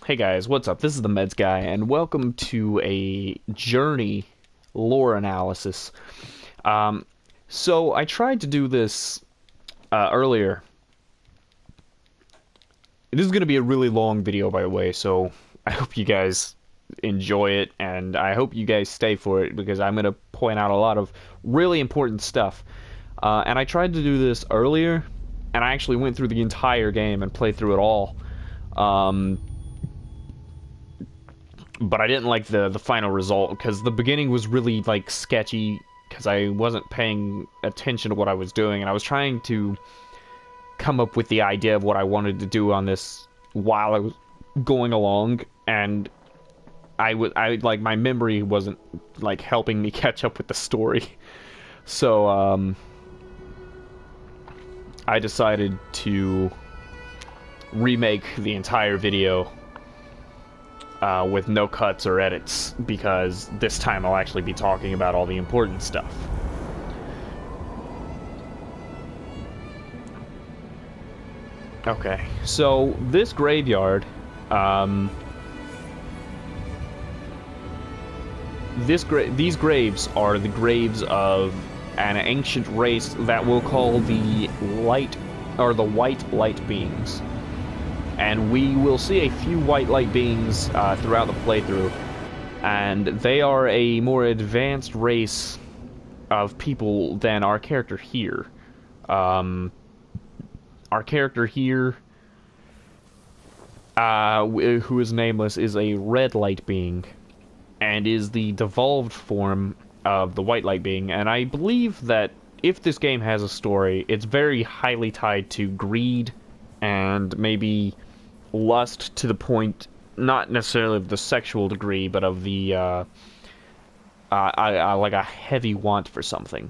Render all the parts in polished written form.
Hey guys, what's up? This is the Meds guy, and welcome to a Journey lore analysis. Um, so I tried to do this earlier. This is going to be a really long video, by the way, so I hope you guys enjoy it, and I hope you guys stay for it, because I'm going to point out a lot of really important stuff. And I tried to do this earlier, and I actually went through the entire game and played through it all. But I didn't like the final result because the beginning was really like sketchy because I wasn't paying attention to what I was doing, and I was trying to come up with the idea of what I wanted to do on this while I was going along, and I like my memory wasn't like helping me catch up with the story. So I decided to remake the entire video with no cuts or edits, because this time I'll actually be talking about all the important stuff. Okay, so this graveyard, these graves are the graves of an ancient race that we'll call the light, or the white light beings. And we will see a few white light beings throughout the playthrough, and they are a more advanced race of people than our character here. Our character here, who is nameless, is a red light being, and is the devolved form of the white light being. And I believe that if this game has a story, it's very highly tied to greed and maybe lust, to the point, not necessarily of the sexual degree, but of the like a heavy want for something.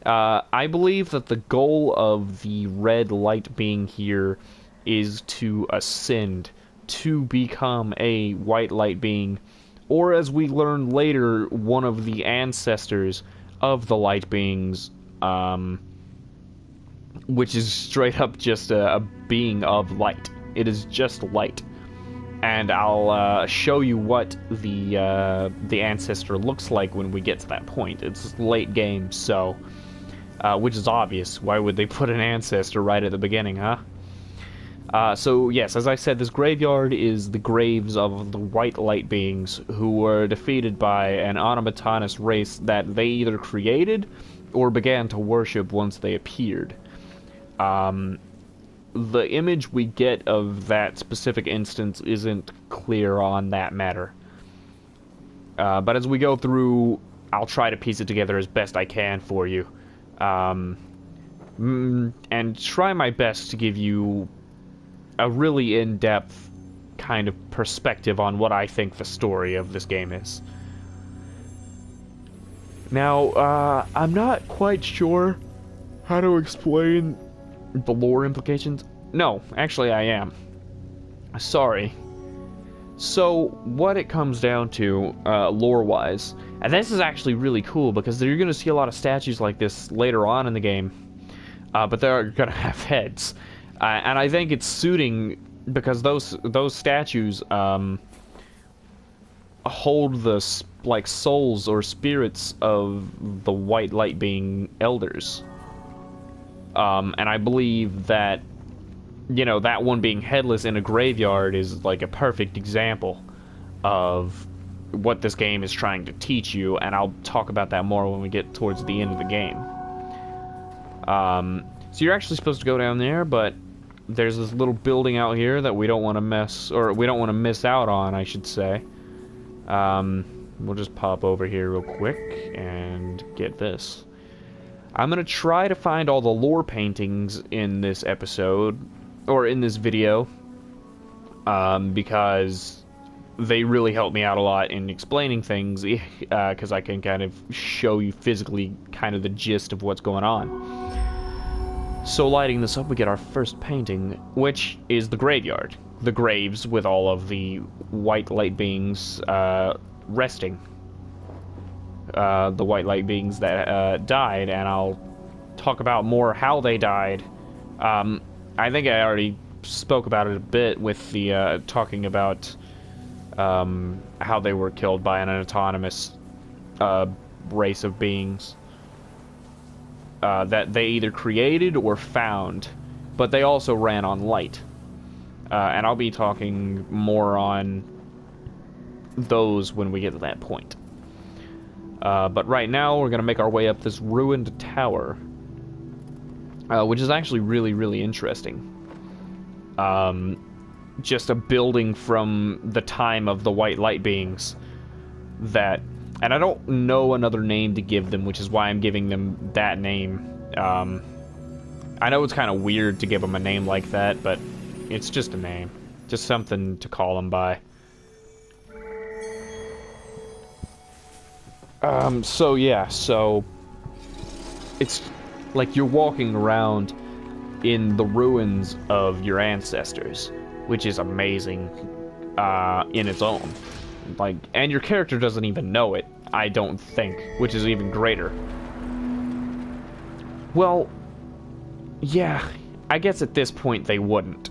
I believe that the goal of the red light being here is to ascend, to become a white light being, or as we learn later, one of the ancestors of the light beings, which is straight up just a being of light. It is just light, and I'll show you what the ancestor looks like when we get to that point. It's late game, so which is obvious. Why would they put an ancestor right at the beginning, huh? So yes, as I said, this graveyard is the graves of the white light beings who were defeated by an automatonous race that they either created or began to worship once they appeared. The image we get of that specific instance isn't clear on that matter. But as we go through, I'll try to piece it together as best I can for you. And try my best to give you a really in-depth kind of perspective on what I think the story of this game is. Now, I'm not quite sure how to explain the lore implications. No, actually I am. Sorry. So, what it comes down to, lore-wise, and this is actually really cool, because you're going to see a lot of statues like this later on in the game, but they're going to have heads. And I think it's suiting, because those statues, hold the, like, souls or spirits of the white light being elders. And I believe that, you know, that one being headless in a graveyard is like a perfect example of what this game is trying to teach you, and I'll talk about that more when we get towards the end of the game. So you're actually supposed to go down there, but there's this little building out here that we don't want to miss out on, I should say. We'll just pop over here real quick and get this. I'm going to try to find all the lore paintings in this episode, or in this video, because they really help me out a lot in explaining things, because I can kind of show you physically kind of the gist of what's going on. So lighting this up, we get our first painting, which is the graveyard. The graves with all of the white light beings resting. The white light beings that died, and I'll talk about more how they died. I think I already spoke about it a bit with the talking about how they were killed by an autonomous race of beings that they either created or found, but they also ran on light. And I'll be talking more on those when we get to that point. But right now, we're going to make our way up this ruined tower, which is actually really, really interesting. Just a building from the time of the white light beings that... And I don't know another name to give them, which is why I'm giving them that name. I know it's kind of weird to give them a name like that, but it's just a name. Just something to call them by. So yeah, so... It's like you're walking around in the ruins of your ancestors, which is amazing in its own. Like, and your character doesn't even know it, I don't think, which is even greater. Well, yeah, I guess at this point they wouldn't.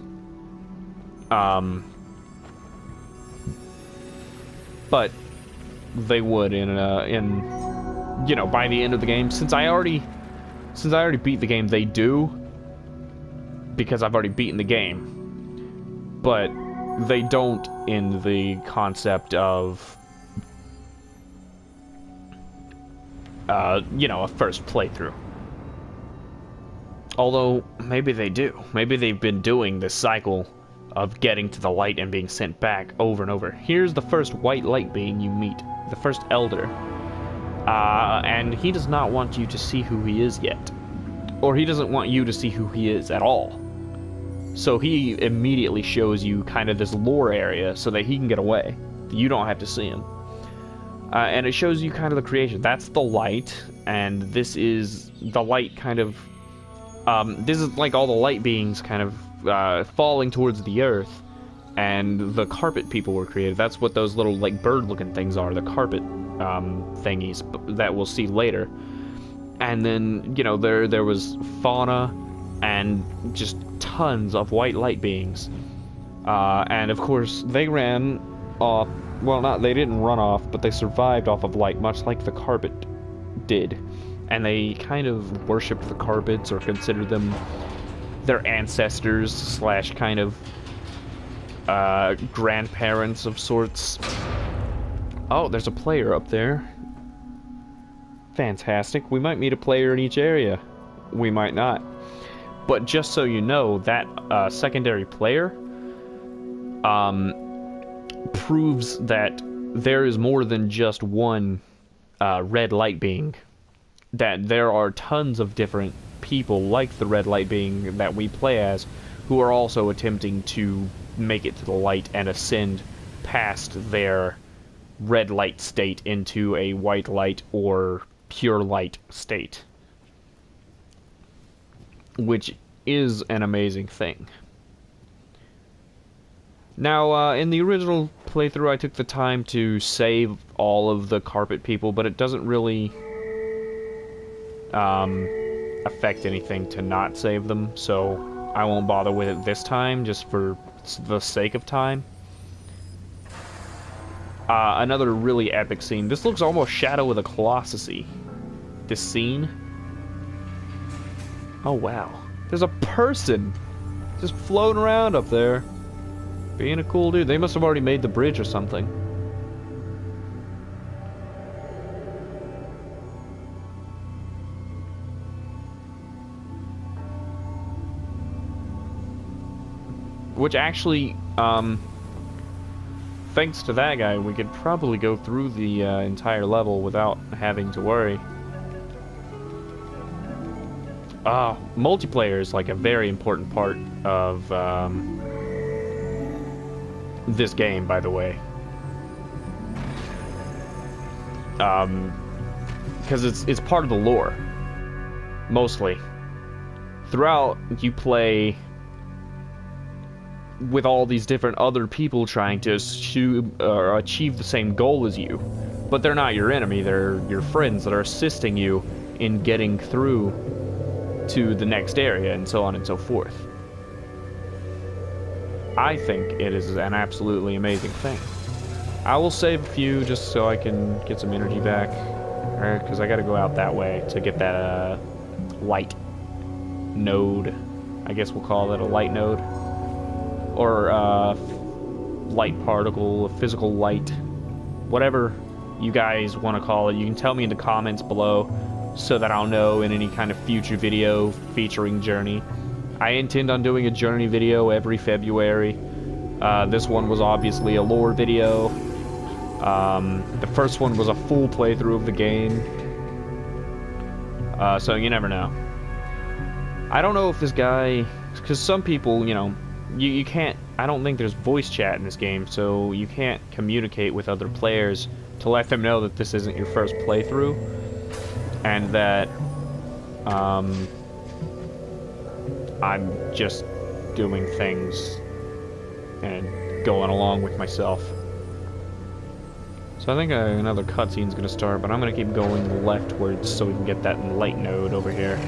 But they would in you know, by the end of the game. Since I already beat the game, they do, because I've already beaten the game. But they don't in the concept of you know, a first playthrough. Although, maybe they do. Maybe they've been doing this cycle of getting to the light and being sent back over and over. Here's the first white light being you meet. The first elder. And he does not want you to see who he is yet. Or he doesn't want you to see who he is at all. So he immediately shows you kind of this lore area so that he can get away. You don't have to see him. And it shows you kind of the creation. That's the light, and this is the light kind of... this is like all the light beings kind of falling towards the earth, and the carpet people were created. That's what those little like bird-looking things are, the carpet thingies that we'll see later. And then, you know, there was fauna and just tons of white light beings. And of course, they ran off... Well, they didn't run off, but they survived off of light, much like the carpet did. And they kind of worshipped the carpets, or considered them their ancestors, slash kind of grandparents of sorts. Oh, there's a player up there. Fantastic. We might meet a player in each area. We might not. But just so you know, that secondary player proves that there is more than just one red light being. That there are tons of different people like the red light being that we play as who are also attempting to make it to the light and ascend past their red light state into a white light or pure light state. Which is an amazing thing. Now, in the original playthrough, I took the time to save all of the carpet people, but it doesn't really affect anything to not save them, so I won't bother with it this time, just for the sake of time. Another really epic scene. This looks almost Shadow of the Colossus-y. This scene. Oh, wow. There's a person just floating around up there. Being a cool dude. They must have already made the bridge or something. Which actually, thanks to that guy, we could probably go through the entire level without having to worry. Multiplayer is like a very important part of this game, by the way. Because it's part of the lore, mostly. Throughout, you play with all these different other people trying to achieve the same goal as you. But they're not your enemy, they're your friends that are assisting you in getting through to the next area, and so on and so forth. I think it is an absolutely amazing thing. I will save a few just so I can get some energy back, because I gotta go out that way to get that light node. I guess we'll call it a light node, or light particle, a physical light, whatever you guys want to call it. You can tell me in the comments below so that I'll know in any kind of future video featuring Journey. I intend on doing a Journey video every February. This one was obviously a lore video. The first one was a full playthrough of the game. So you never know. I don't know if this guy, because some people, you know, you can't, I don't think there's voice chat in this game, so you can't communicate with other players to let them know that this isn't your first playthrough, and that I'm just doing things and going along with myself. So I think another cutscene's gonna start, but I'm gonna keep going leftwards so we can get that light node over here.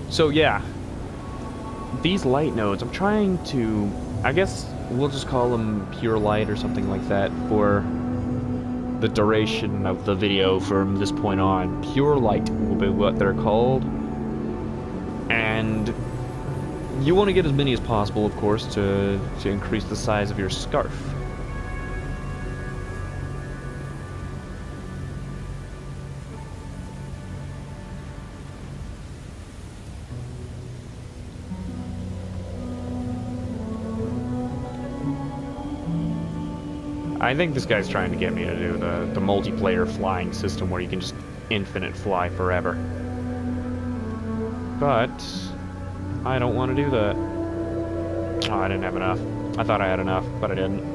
So yeah, these light nodes, I'm trying to, I guess we'll just call them pure light or something like that for the duration of the video from this point on. Pure light will be what they're called. And you want to get as many as possible, of course, to increase the size of your scarf. I think this guy's trying to get me to do the multiplayer flying system where you can just infinite fly forever. But I don't want to do that. Oh, I didn't have enough. I thought I had enough, but I didn't.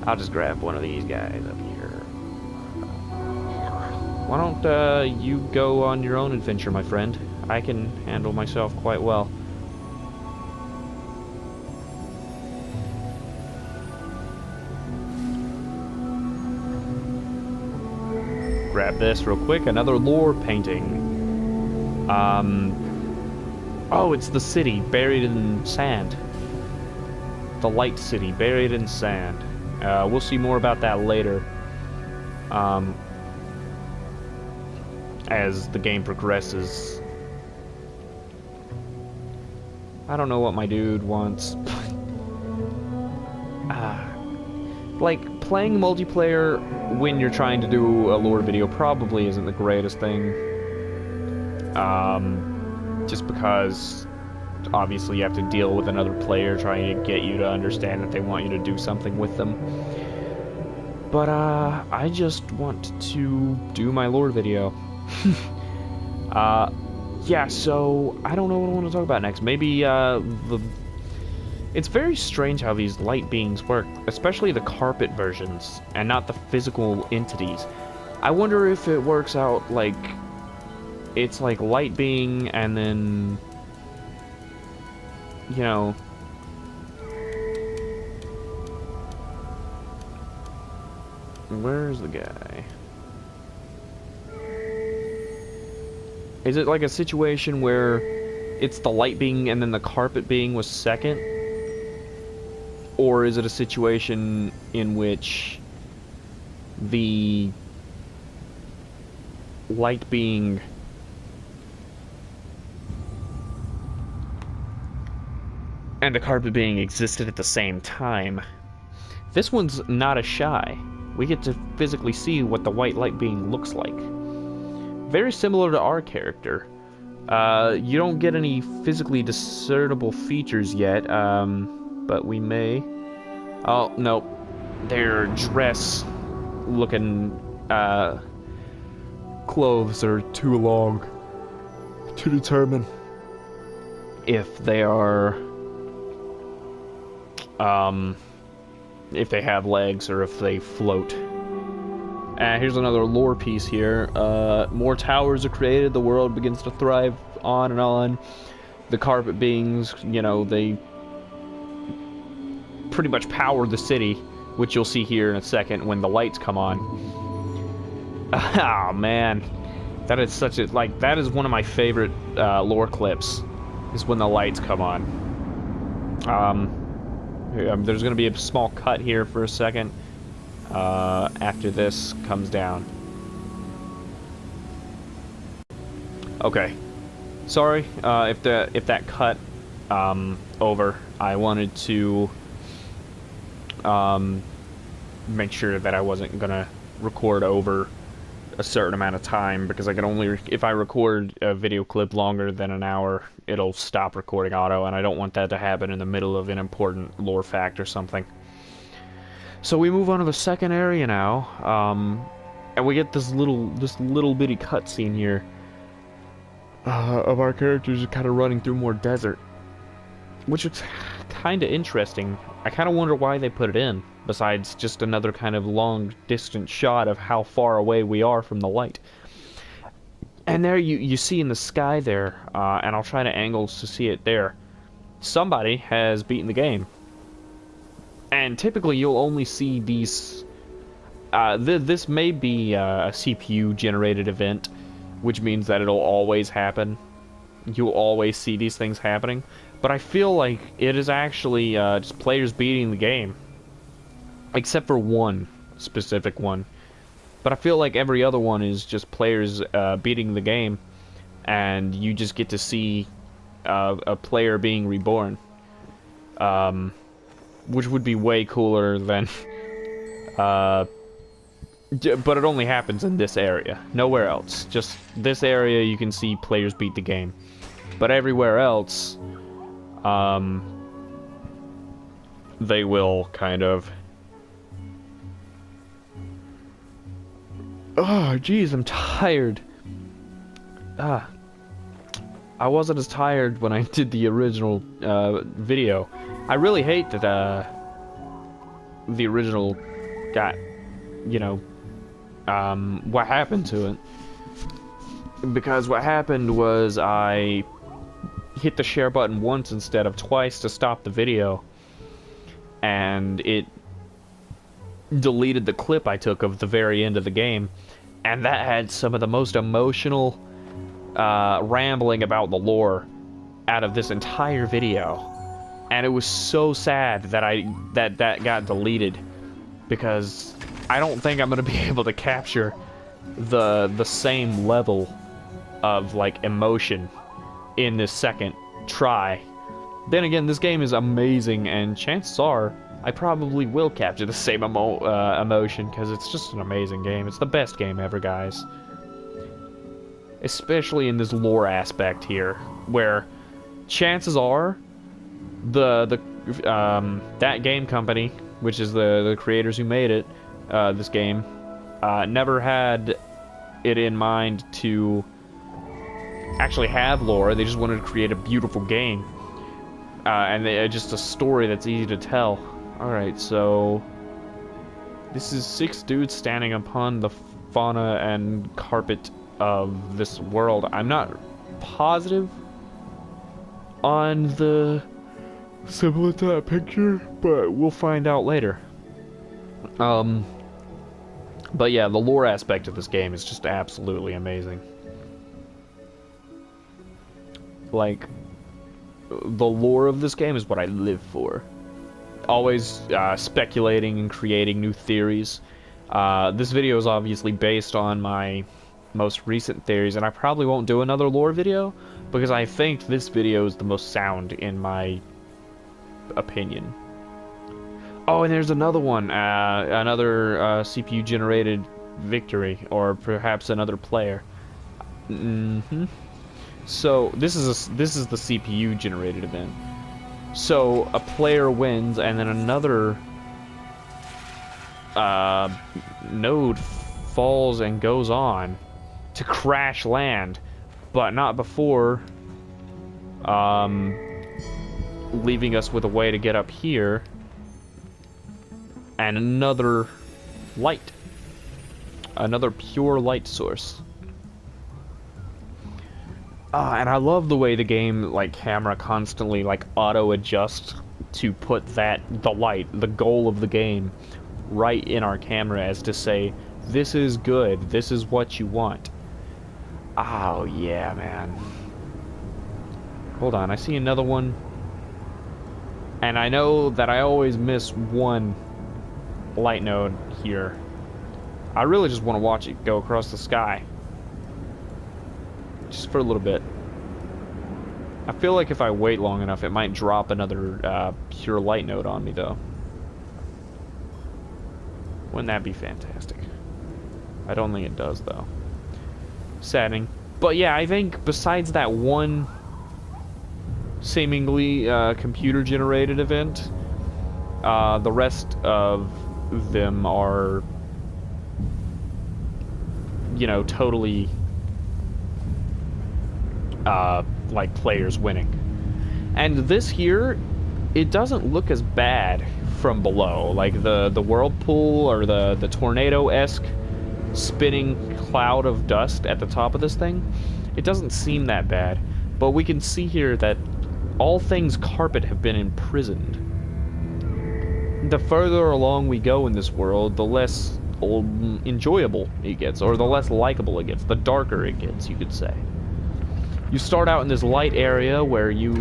I'll just grab one of these guys up here. Why don't you go on your own adventure, my friend? I can handle myself quite well. Grab this real quick. Another lore painting. Oh, it's the city buried in sand. The light city buried in sand. We'll see more about that later. As the game progresses. I don't know what my dude wants. Like, playing multiplayer when you're trying to do a lore video probably isn't the greatest thing. Just because obviously you have to deal with another player trying to get you to understand that they want you to do something with them. But I just want to do my lore video. Yeah, so I don't know what I want to talk about next. Maybe it's very strange how these light beings work, especially the carpet versions, and not the physical entities. I wonder if it works out like it's like light being and then, you know, where's the guy? Is it like a situation where it's the light being and then the carpet being was second? Or is it a situation in which the light being and the carpet being existed at the same time? This one's not as shy. We get to physically see what the white light being looks like. Very similar to our character. You don't get any physically discernible features yet, but we may. Oh, nope. Their dress-looking, clothes are too long to determine if they are, if they have legs or if they float. Here's another lore piece here. More towers are created, the world begins to thrive on and on. The carpet beings, you know, they pretty much power the city which you'll see here in a second when the lights come on. Oh man, that is such a, like, that is one of my favorite lore clips, is when the lights come on. There's gonna be a small cut here for a second after this comes down. Okay, sorry if that cut over. I wanted to make sure that I wasn't gonna record over a certain amount of time, because I can only, if I record a video clip longer than an hour, it'll stop recording auto, and I don't want that to happen in the middle of an important lore fact or something. So we move on to the second area now, and we get this little bitty cutscene here of our characters kind of running through more desert, which is kind of interesting. I kind of wonder why they put it in, besides just another kind of long distant shot of how far away we are from the light. And there you see in the sky there, and I'll try to angles to see it there, somebody has beaten the game. And typically you'll only see these, this may be a CPU generated event, which means that it'll always happen. You'll always see these things happening. But I feel like it is actually just players beating the game. Except for one specific one. But I feel like every other one is just players beating the game. And you just get to see a player being reborn. Which would be way cooler than... but it only happens in this area. Nowhere else. Just this area you can see players beat the game. But everywhere else... they will kind of... Oh, geez, I'm tired. I wasn't as tired when I did the original video. I really hate that the original got, you know, what happened to it. Because what happened was I hit the share button once instead of twice to stop the video, and it deleted the clip I took of the very end of the game, and that had some of the most emotional rambling about the lore out of this entire video, and it was so sad that that got deleted, because I don't think I'm gonna be able to capture the same level of like emotion in this second try. Then again, this game is amazing, and chances are I probably will capture the same emotion, because it's just an amazing game. It's the best game ever, guys. Especially in this lore aspect here, where chances are that game company, which is the creators who made it, this game, never had it in mind to actually have lore. They just wanted to create a beautiful game, and just a story that's easy to tell. Alright, so this is 6 dudes standing upon the fauna and carpet of this world. I'm not positive on the semblance of that picture, but we'll find out later. But yeah, the lore aspect of this game is just absolutely amazing. Like, the lore of this game is what I live for. Always speculating and creating new theories. This video is obviously based on my most recent theories, and I probably won't do another lore video, because I think this video is the most sound in my opinion. Oh, and there's another one, another CPU generated victory, or perhaps another player. So this is the CPU generated event. So a player wins, and then another node falls and goes on to crash land, but not before leaving us with a way to get up here and another light, another pure light source. And I love the way the game, like, camera constantly, like, auto-adjusts to put the light, the goal of the game, right in our camera as to say, this is good, this is what you want. Oh, yeah, man. Hold on, I see another one. And I know that I always miss one light node here. I really just want to watch it go across the sky. Just for a little bit. I feel like if I wait long enough, it might drop another pure light node on me, though. Wouldn't that be fantastic? I don't think it does, though. Saddening. But yeah, I think besides that one seemingly computer-generated event, the rest of them are, you know, totally like players winning. And this here, it doesn't look as bad from below. Like the whirlpool or the tornado-esque spinning cloud of dust at the top of this thing, it doesn't seem that bad. But we can see here that all things carpet have been imprisoned. The further along we go in this world, the less enjoyable it gets, or the less likable it gets, the darker it gets, you could say. You start out in this light area where you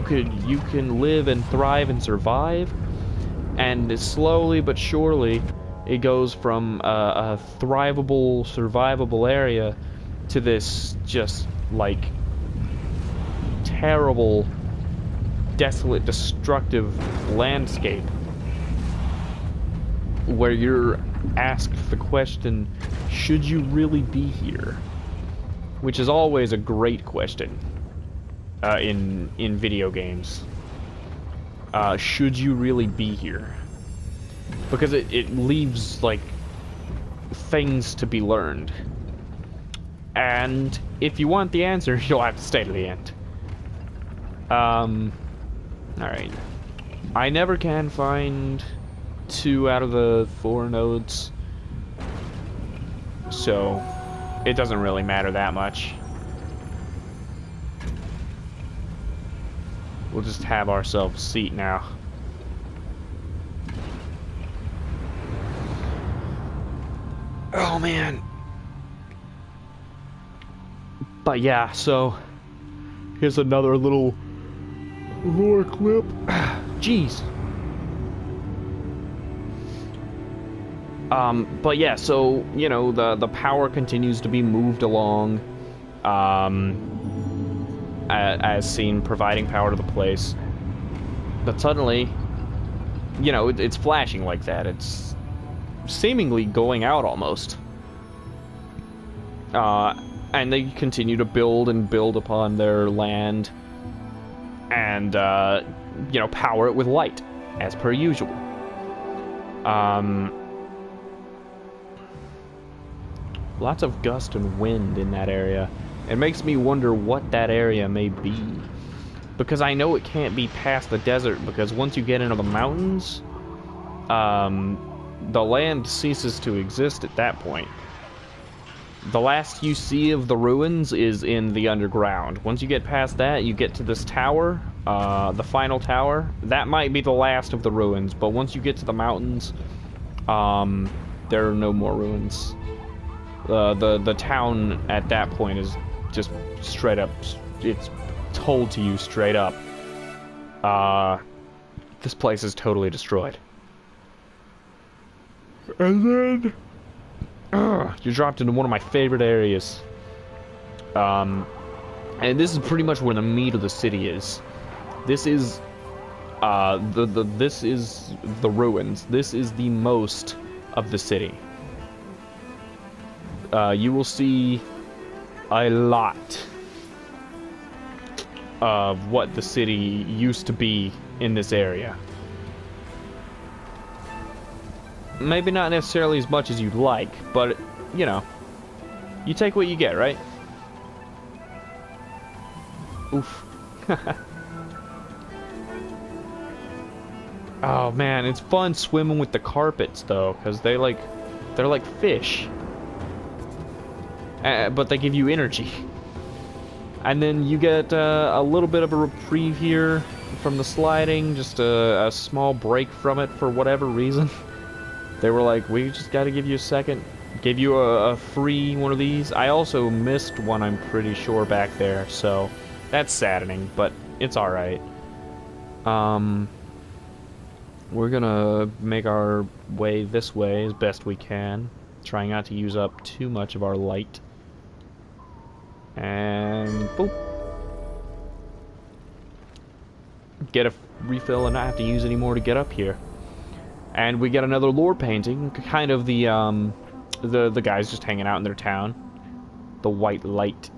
can live and thrive and survive, and slowly but surely it goes from a thrivable, survivable area to this just like terrible, desolate, destructive landscape where you're asked the question, should you really be here? Which is always a great question in video games. Should you really be here? Because it leaves, like, things to be learned. And if you want the answer, you'll have to stay to the end. Alright. I never can find 2 out of the 4 nodes. So it doesn't really matter that much. We'll just have ourselves a seat now. Oh man. But yeah, so here's another little lore clip. Jeez. But yeah, so, you know, the power continues to be moved along, as seen, providing power to the place. But suddenly, you know, it's flashing like that. It's seemingly going out almost. And they continue to build and build upon their land and, you know, power it with light, as per usual. Lots of gust and wind in that area. It makes me wonder what that area may be. Because I know it can't be past the desert, because once you get into the mountains, the land ceases to exist at that point. The last you see of the ruins is in the underground. Once you get past that, you get to this tower, the final tower. That might be the last of the ruins, but once you get to the mountains, there are no more ruins. The town at that point is just straight up, it's told to you straight up, this place is totally destroyed. And then you're dropped into one of my favorite areas, and this is pretty much where the meat of the city is. This is this is the ruins. This is the most of the city. You will see a lot of what the city used to be in this area. Maybe not necessarily as much as you'd like, but, you know, you take what you get, right? Oof. Oh man, it's fun swimming with the carpets though, because they're like fish. But they give you energy. And then you get a little bit of a reprieve here from the sliding, just a small break from it for whatever reason. They were like, we just got to give you a second. Give you a free one of these. I also missed one, I'm pretty sure, back there, so that's saddening, but it's alright. We're gonna make our way this way as best we can, trying not to use up too much of our light. And boop. Get a refill and not have to use any more to get up here. And we get another lore painting, kind of the guys just hanging out in their town. The white light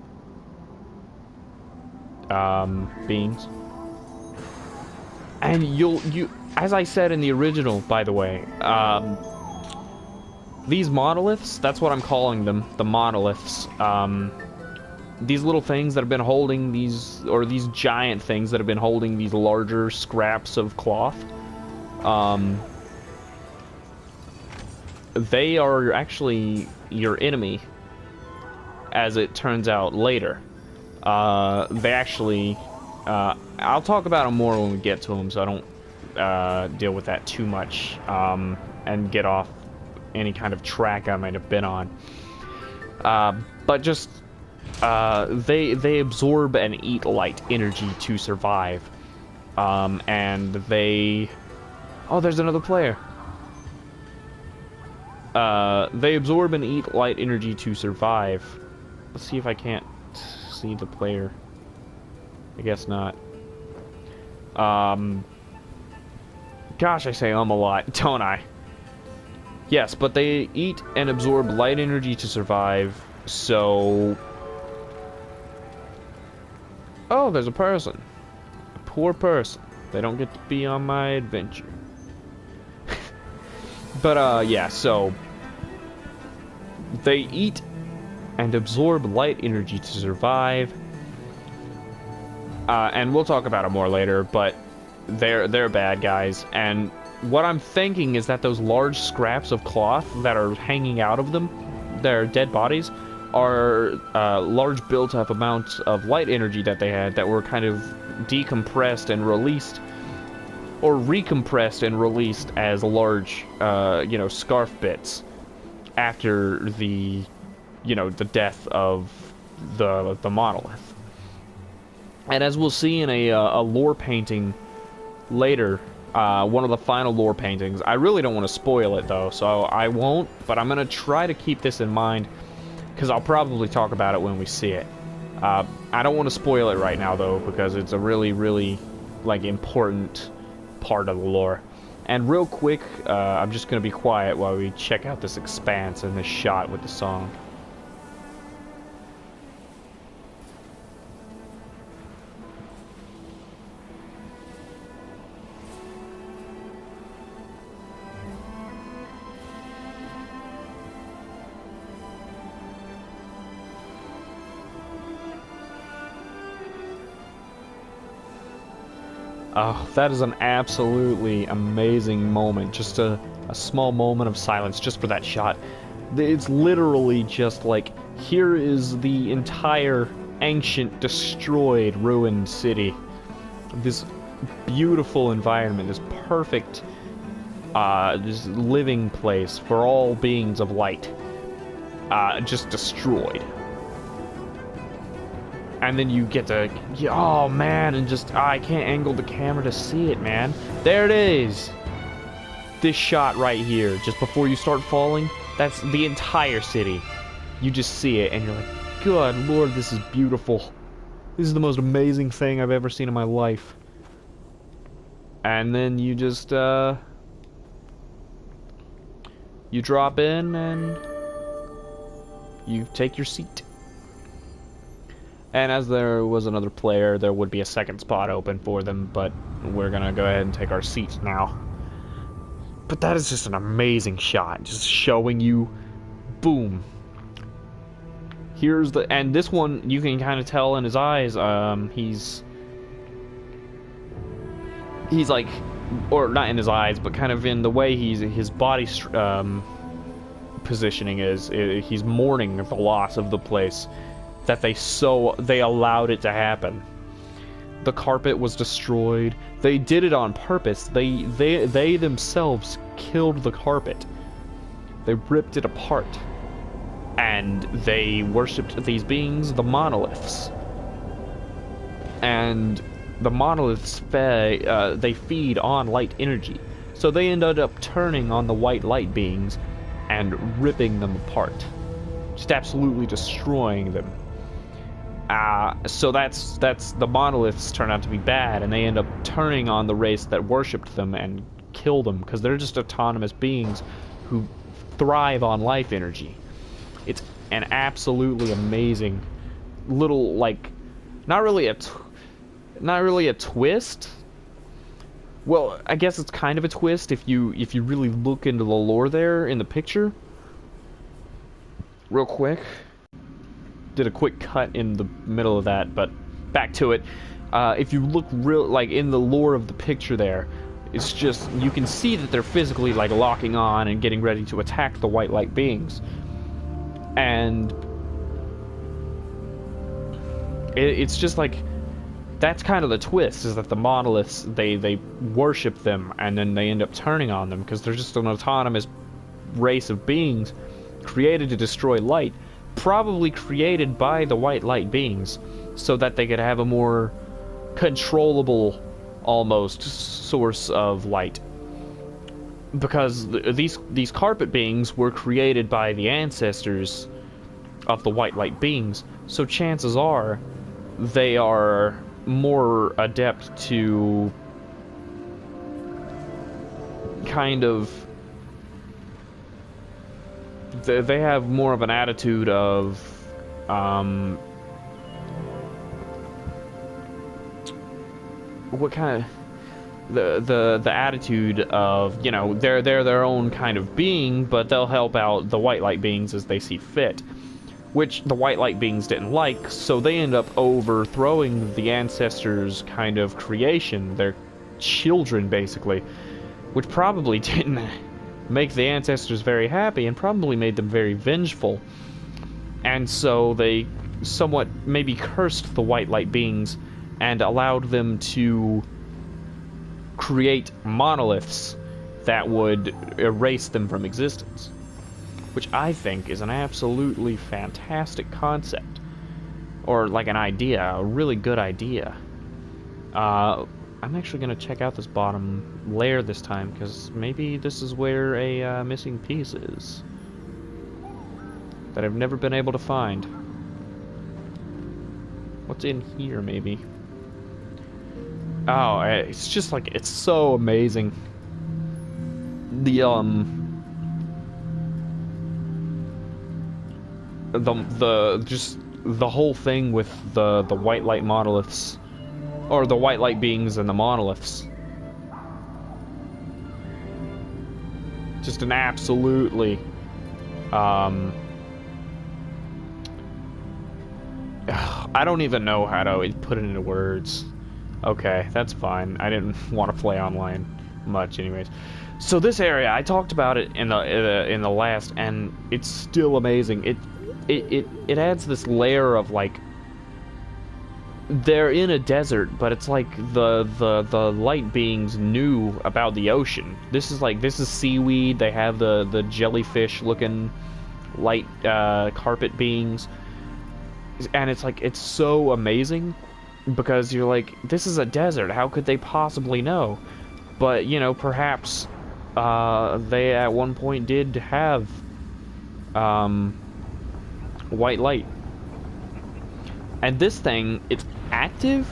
beings. And you as I said in the original, by the way, these monoliths, that's what I'm calling them, the monoliths. These little things that have been holding these giant things that have been holding these larger scraps of cloth, they are actually your enemy, as it turns out later. They actually, I'll talk about them more when we get to them, so I don't deal with that too much, and get off any kind of track I might have been on. But just, they absorb and eat light energy to survive. And they... Oh, there's another player. They absorb and eat light energy to survive. Let's see if I can't see the player. I guess not. Gosh, I say a lot, don't I? Yes, but they eat and absorb light energy to survive, so... Oh, there's a person. A poor person. They don't get to be on my adventure. But, yeah, so... They eat and absorb light energy to survive. And we'll talk about it more later, but they're bad guys. And what I'm thinking is that those large scraps of cloth that are hanging out of them, their dead bodies, are large built-up amounts of light energy that they had that were kind of decompressed and released, or recompressed and released as large, scarf bits after the, the death of the monolith. And as we'll see in a lore painting later, one of the final lore paintings, I really don't want to spoil it though, so I won't, but I'm going to try to keep this in mind, because I'll probably talk about it when we see it. I don't want to spoil it right now though, because it's a really, really, important part of the lore. And real quick, I'm just going to be quiet while we check out this expanse and this shot with the song. Oh, that is an absolutely amazing moment. Just a small moment of silence just for that shot. It's literally just like, here is the entire ancient, destroyed, ruined city. This beautiful environment, this perfect, this living place for all beings of light. Just destroyed. And then you get to, oh man, and just, I can't angle the camera to see it, man. There it is. This shot right here, just before you start falling, that's the entire city. You just see it, and you're like, good lord, this is beautiful. This is the most amazing thing I've ever seen in my life. And then you just, you drop in, and you take your seat. And as there was another player, there would be a second spot open for them, but we're gonna go ahead and take our seats now. But that is just an amazing shot, just showing you, boom. Here's the, and this one, you can kind of tell in his eyes, he's like, or not in his eyes, but kind of in the way his body positioning is, he's mourning the loss of the place. That they allowed it to happen. The carpet was destroyed. They did it on purpose. They themselves killed the carpet They ripped it apart. And they worshipped these beings, the monoliths. And the monoliths they feed on light energy. So they ended up turning on the white light beings and ripping them apart. Just absolutely destroying them. So that's the monoliths turn out to be bad, and they end up turning on the race that worshipped them and kill them, because they're just autonomous beings who thrive on life energy. It's an absolutely amazing little, like, not really a twist. Well, I guess it's kind of a twist if you really look into the lore there in the picture. Real quick. Did a quick cut in the middle of that, but back to it. If you look like in the lore of the picture there, it's just, you can see that they're physically like locking on and getting ready to attack the white light beings. And it's just like, that's kind of the twist, is that the monoliths, they worship them and then they end up turning on them because they're just an autonomous race of beings created to destroy light, probably created by the white light beings so that they could have a more controllable, almost, source of light. Because these carpet beings were created by the ancestors of the white light beings, so chances are they are more adept to kind of, they have more of an attitude of what kind of, the attitude of, you know, they're their own kind of being, but they'll help out the white light beings as they see fit, which the white light beings didn't like, so they end up overthrowing the ancestors' kind of creation, their children basically, which probably didn't make the ancestors very happy and probably made them very vengeful. And so they somewhat maybe cursed the white light beings and allowed them to create monoliths that would erase them from existence, which I think is an absolutely fantastic concept, or like an idea, a really good idea. I'm actually going to check out this bottom layer this time, because maybe this is where a missing piece is that I've never been able to find. What's in here, maybe? Oh, it's just like, it's so amazing. Just the whole thing with the white light monoliths, or the white light beings and the monoliths. Just an absolutely I don't even know how to put it into words. Okay, that's fine. I didn't want to play online much anyways. So this area, I talked about it in the last, and it's still amazing. It adds this layer of, like, they're in a desert, but it's like the light beings knew about the ocean. This is seaweed. They have the jellyfish looking light carpet beings, and it's like, it's so amazing because you're like, this is a desert, how could they possibly know? But, you know, perhaps they at one point did have white light. And this thing, it's active.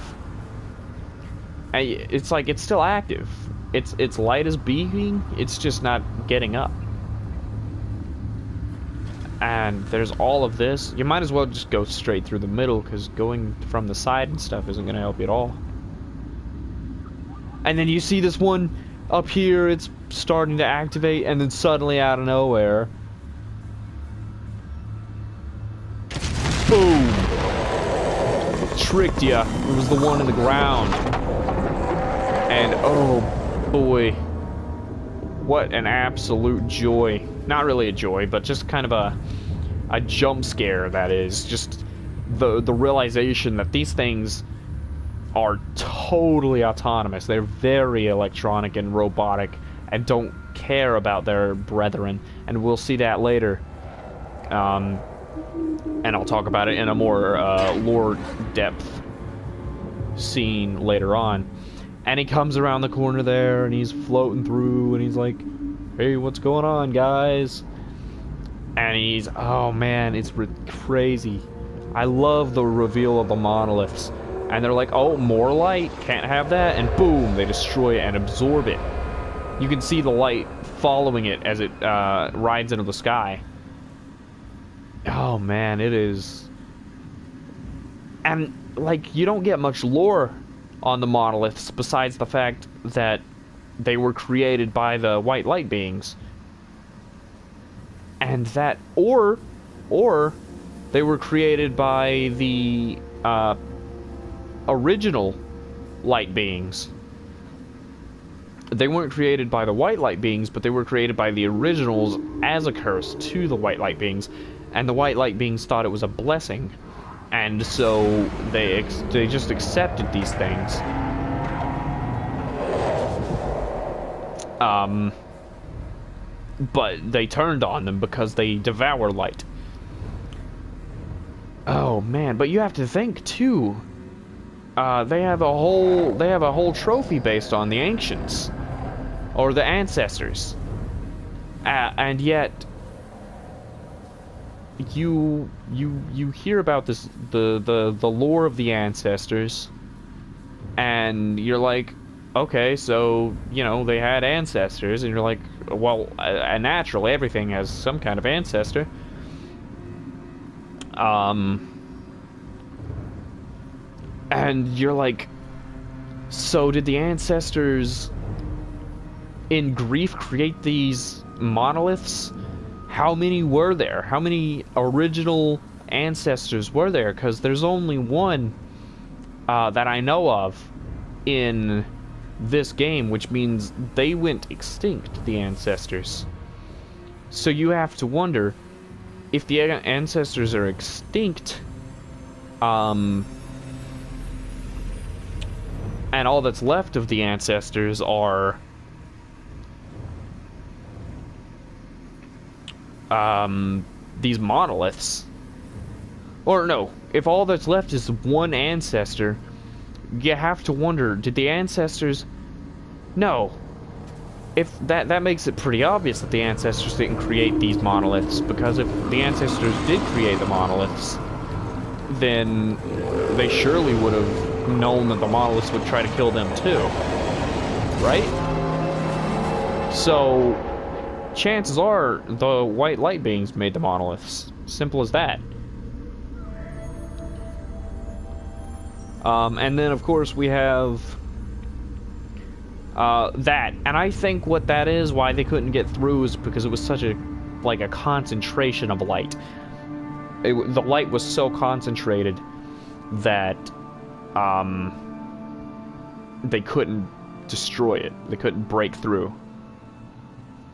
It's like, it's still active. Its light is beaming, it's just not getting up. And there's all of this. You might as well just go straight through the middle, because going from the side and stuff isn't going to help you at all. And then you see this one up here, it's starting to activate, and then suddenly out of nowhere, boom! Tricked ya. It was the one in the ground. And oh boy, what an absolute joy. Not really a joy, but just kind of a jump scare, that is. Just the realization that these things are totally autonomous. They're very electronic and robotic and don't care about their brethren, and we'll see that later. And I'll talk about it in a more lore depth scene later on. And he comes around the corner there, and he's floating through, and he's like, "Hey, what's going on, guys?" And he's, oh man, it's crazy. I love the reveal of the monoliths. And they're like, "Oh, more light, can't have that," and boom, they destroy it and absorb it. You can see the light following it as it rides into the sky. Oh man, it is... And, like, you don't get much lore on the monoliths besides the fact that they were created by the white light beings. And that, or they were created by the original light beings. They weren't created by the white light beings, but they were created by the originals as a curse to the white light beings. And the white light beings thought it was a blessing, and so they just accepted these things. But they turned on them because they devour light. Oh man, but you have to think too. They have a whole trophy based on the ancients or the ancestors, and yet you hear about this the lore of the ancestors, and you're like, okay, so you know they had ancestors, and you're like, well, naturally everything has some kind of ancestor. And you're like, so did the ancestors in grief create these monoliths? How many were there? How many original ancestors were there? Because there's only one that I know of in this game, which means they went extinct, the ancestors. So you have to wonder, if the ancestors are extinct, and all that's left of the ancestors are these monoliths. Or no, if all that's left is one ancestor, you have to wonder, did the ancestors... No. If that makes it pretty obvious that the ancestors didn't create these monoliths, because if the ancestors did create the monoliths, then they surely would have known that the monoliths would try to kill them too, right? So chances are the white light beings made the monoliths. Simple as that. And then of course we have that, and I think what that is, why they couldn't get through, is because it was such a concentration of light. The light was so concentrated that they couldn't destroy it. They couldn't break through.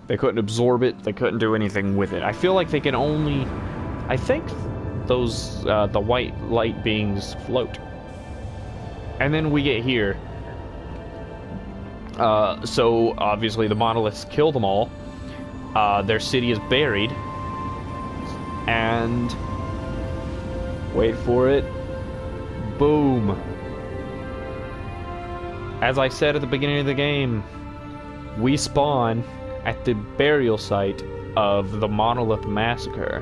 They couldn't absorb it. They couldn't do anything with it. I feel like they can only... I think those, the white light beings float. And then we get here. So, obviously, the monoliths kill them all. Their city is buried. And... wait for it. Boom. As I said at the beginning of the game, we spawn at the burial site of the Monolith Massacre.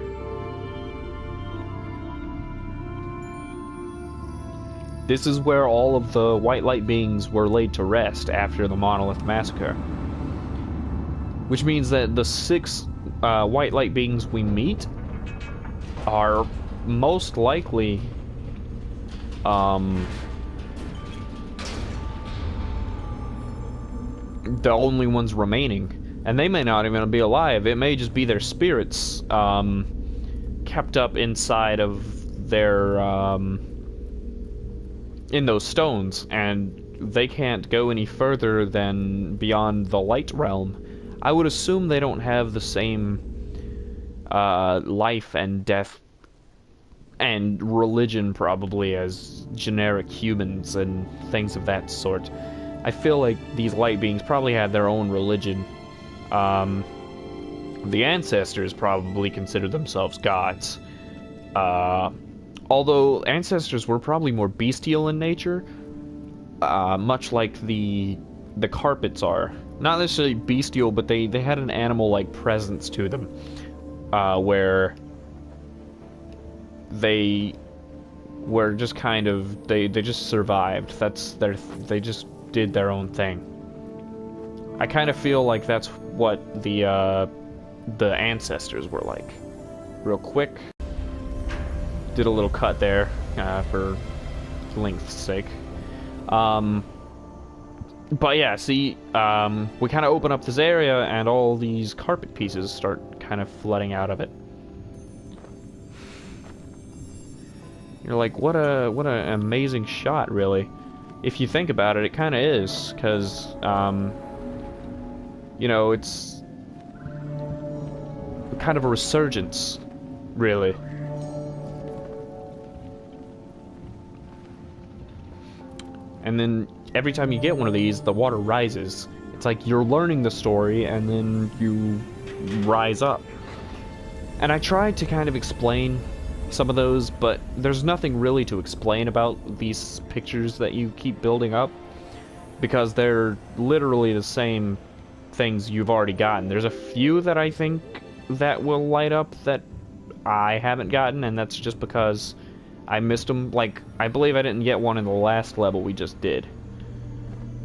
This is where all of the white light beings were laid to rest after the Monolith Massacre. Which means that the 6 white light beings we meet are most likely the only ones remaining, and they may not even be alive. It may just be their spirits kept up inside of their in those stones, and they can't go any further than beyond the light realm. I would assume they don't have the same life and death and religion probably as generic humans and things of that sort. I feel like these light beings probably had their own religion, The ancestors probably considered themselves gods. Although ancestors were probably more bestial in nature, much like the carpets are. Not necessarily bestial, but they had an animal-like presence to them, where they were just kind of they just survived. They just did their own thing. I kind of feel like that's what the ancestors were like. Real quick, did a little cut there for length's sake. But yeah, see, we kind of open up this area and all these carpet pieces start kind of flooding out of it. You're like, what an amazing shot, really. If you think about it, it kind of is, because, you know, it's kind of a resurgence, really. And then every time you get one of these, the water rises. It's like you're learning the story, and then you rise up. And I tried to kind of explain some of those, but there's nothing really to explain about these pictures that you keep building up, because they're literally the same things you've already gotten. There's a few that I think that will light up that I haven't gotten, and that's just because I missed them. Like, I believe I didn't get one in the last level we just did.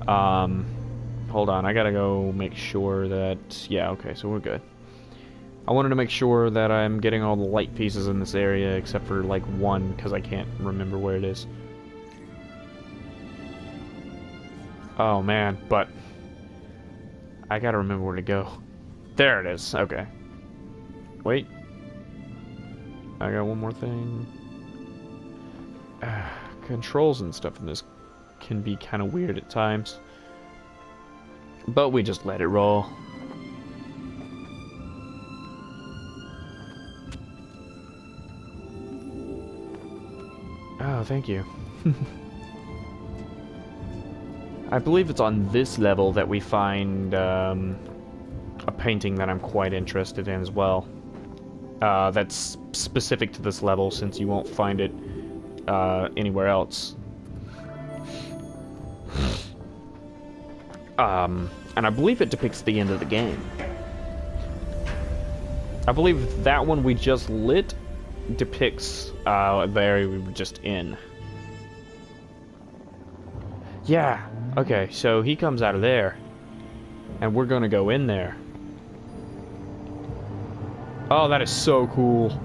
Hold on, I gotta go make sure that... Yeah, okay, so we're good. I wanted to make sure that I'm getting all the light pieces in this area, except for, like, one, because I can't remember where it is. Oh, man, but... I gotta remember where to go. There it is, okay. Wait. I got one more thing. Controls and stuff in this can be kind of weird at times. But we just let it roll. Oh, thank you. I believe it's on this level that we find a painting that I'm quite interested in as well. That's specific to this level, since you won't find it anywhere else. And I believe it depicts the end of the game. I believe that one we just lit depicts the area we were just in. Yeah, okay, so he comes out of there, and we're gonna go in there. Oh, that is so cool.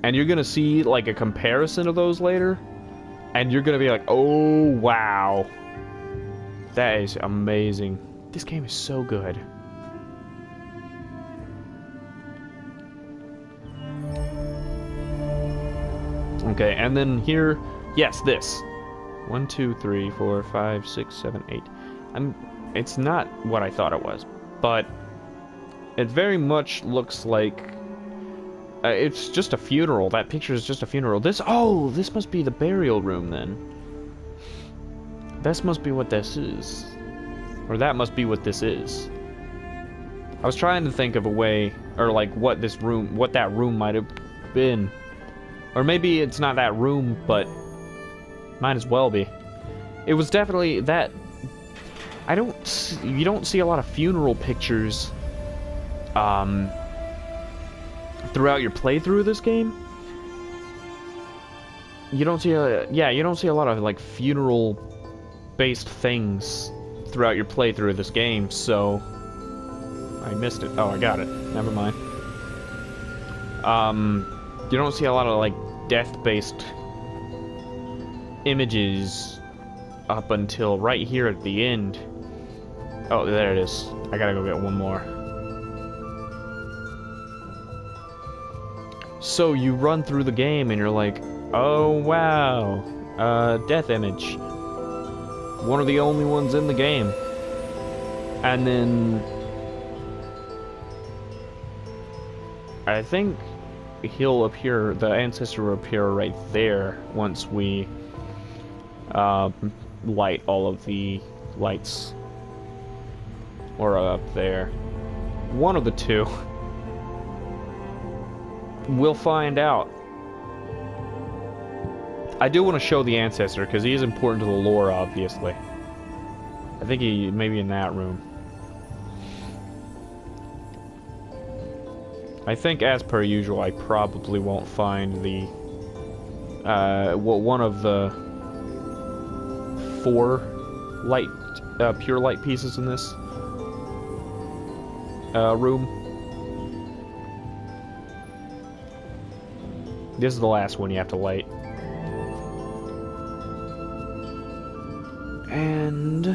And you're gonna see, like, a comparison of those later, and you're gonna be like, oh, wow. That is amazing. This game is so good. Okay, and then here, yes, this. 1, 2, 3, 4, 5, 6, 7, 8. It's not what I thought it was, but it very much looks like it's just a funeral. That picture is just a funeral. This must be the burial room then. This must be what this is. Or that must be what this is. I was trying to think of a way, or like what that room might have been. Or maybe it's not that room, but might as well be. It was definitely that. You don't see a lot of funeral pictures throughout your playthrough of this game. You don't see a lot of like funeral based things throughout your playthrough of this game, so I missed it. Oh, I got it. Never mind. You don't see a lot of like death-based images up until right here at the end. Oh, there it is. I gotta go get one more. So you run through the game and you're like, oh wow, death image. One of the only ones in the game. And then I think he'll appear, the ancestor will appear right there once we light all of the lights. Or up there. One of the two. We'll find out. I do want to show the ancestor, because he is important to the lore, obviously. I think he may be in that room. I think, as per usual, I probably won't find the... one of the 4 light, pure light pieces in this room. This is the last one you have to light. And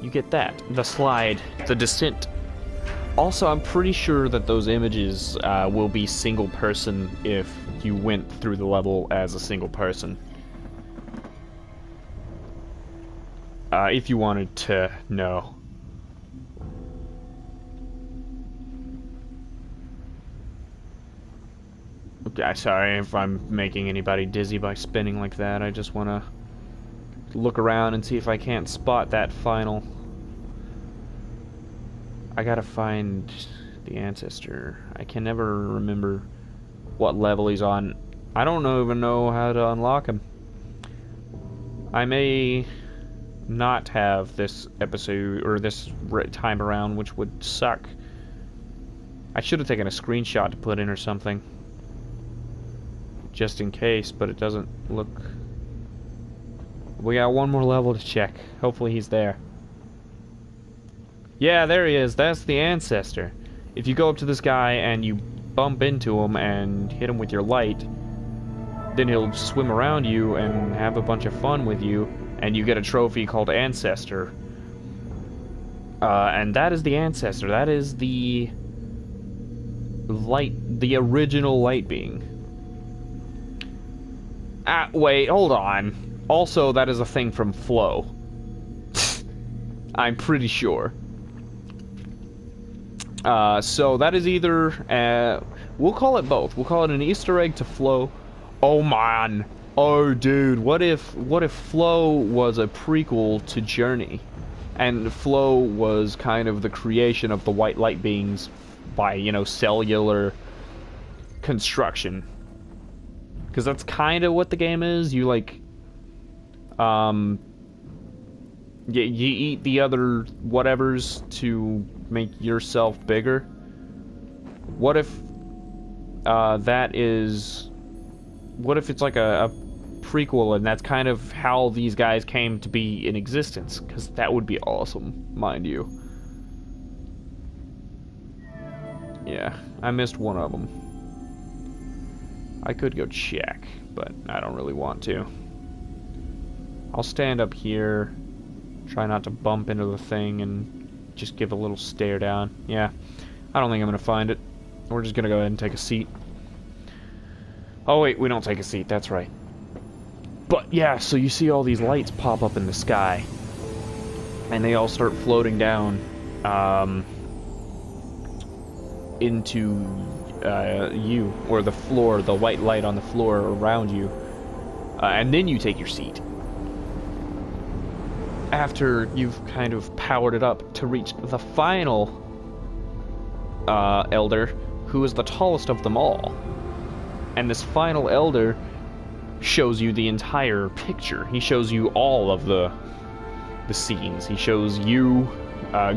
you get that. The slide, the descent. Also, I'm pretty sure that those images will be single person if you went through the level as a single person. If you wanted to know. Okay, sorry if I'm making anybody dizzy by spinning like that. I just want to look around and see if I can't spot that final. I gotta find the ancestor. I can never remember what level he's on. I don't even know how to unlock him. I may not have this episode, or this time around, which would suck. I should have taken a screenshot to put in or something. Just in case, but it doesn't look... We got one more level to check. Hopefully he's there. Yeah, there he is. That's the ancestor. If you go up to this guy and you bump into him and hit him with your light, then he'll swim around you and have a bunch of fun with you, and you get a trophy called Ancestor. And that is the ancestor. That is the light, the original light being. Wait, hold on. Also, that is a thing from Flow. I'm pretty sure. So that is either, we'll call it both. We'll call it an Easter egg to Flow. Oh man. Oh dude, what if Flow was a prequel to Journey? And Flow was kind of the creation of the white light beings by, you know, cellular construction. Because that's kind of what the game is. You, like, you eat the other whatevers to make yourself bigger. What if that is... What if it's like a prequel and that's kind of how these guys came to be in existence? Because that would be awesome, mind you. Yeah, I missed one of them. I could go check, but I don't really want to. I'll stand up here, try not to bump into the thing, and just give a little stare down. Yeah, I don't think I'm gonna find it. We're just gonna go ahead and take a seat. Oh wait, we don't take a seat, that's right. But yeah, so you see all these lights pop up in the sky, and they all start floating down into you, or the floor, the white light on the floor around you, and then you take your seat. After you've kind of powered it up to reach the final elder, who is the tallest of them all. And this final elder shows you the entire picture. He shows you all of the scenes. He shows you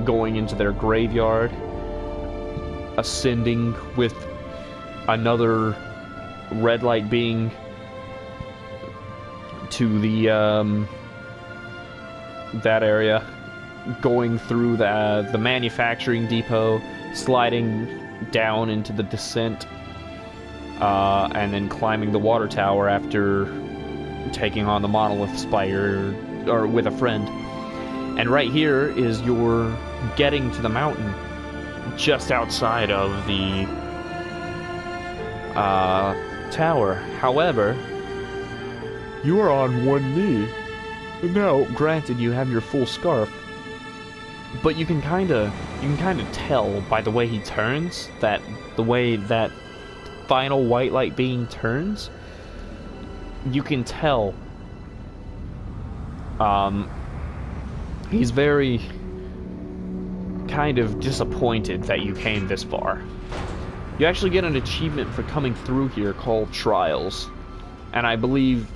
going into their graveyard, ascending with another red light being to the that area, going through the manufacturing depot, sliding down into the descent, and then climbing the water tower after taking on the monolith spire or with a friend. And right here is your getting to the mountain just outside of the tower. However, you are on one knee. Now, granted, you have your full scarf, but you can kind of tell by the way he turns, that the way that final white light being turns, you can tell he's very kind of disappointed that you came this far. You actually get an achievement for coming through here called Trials. And I believe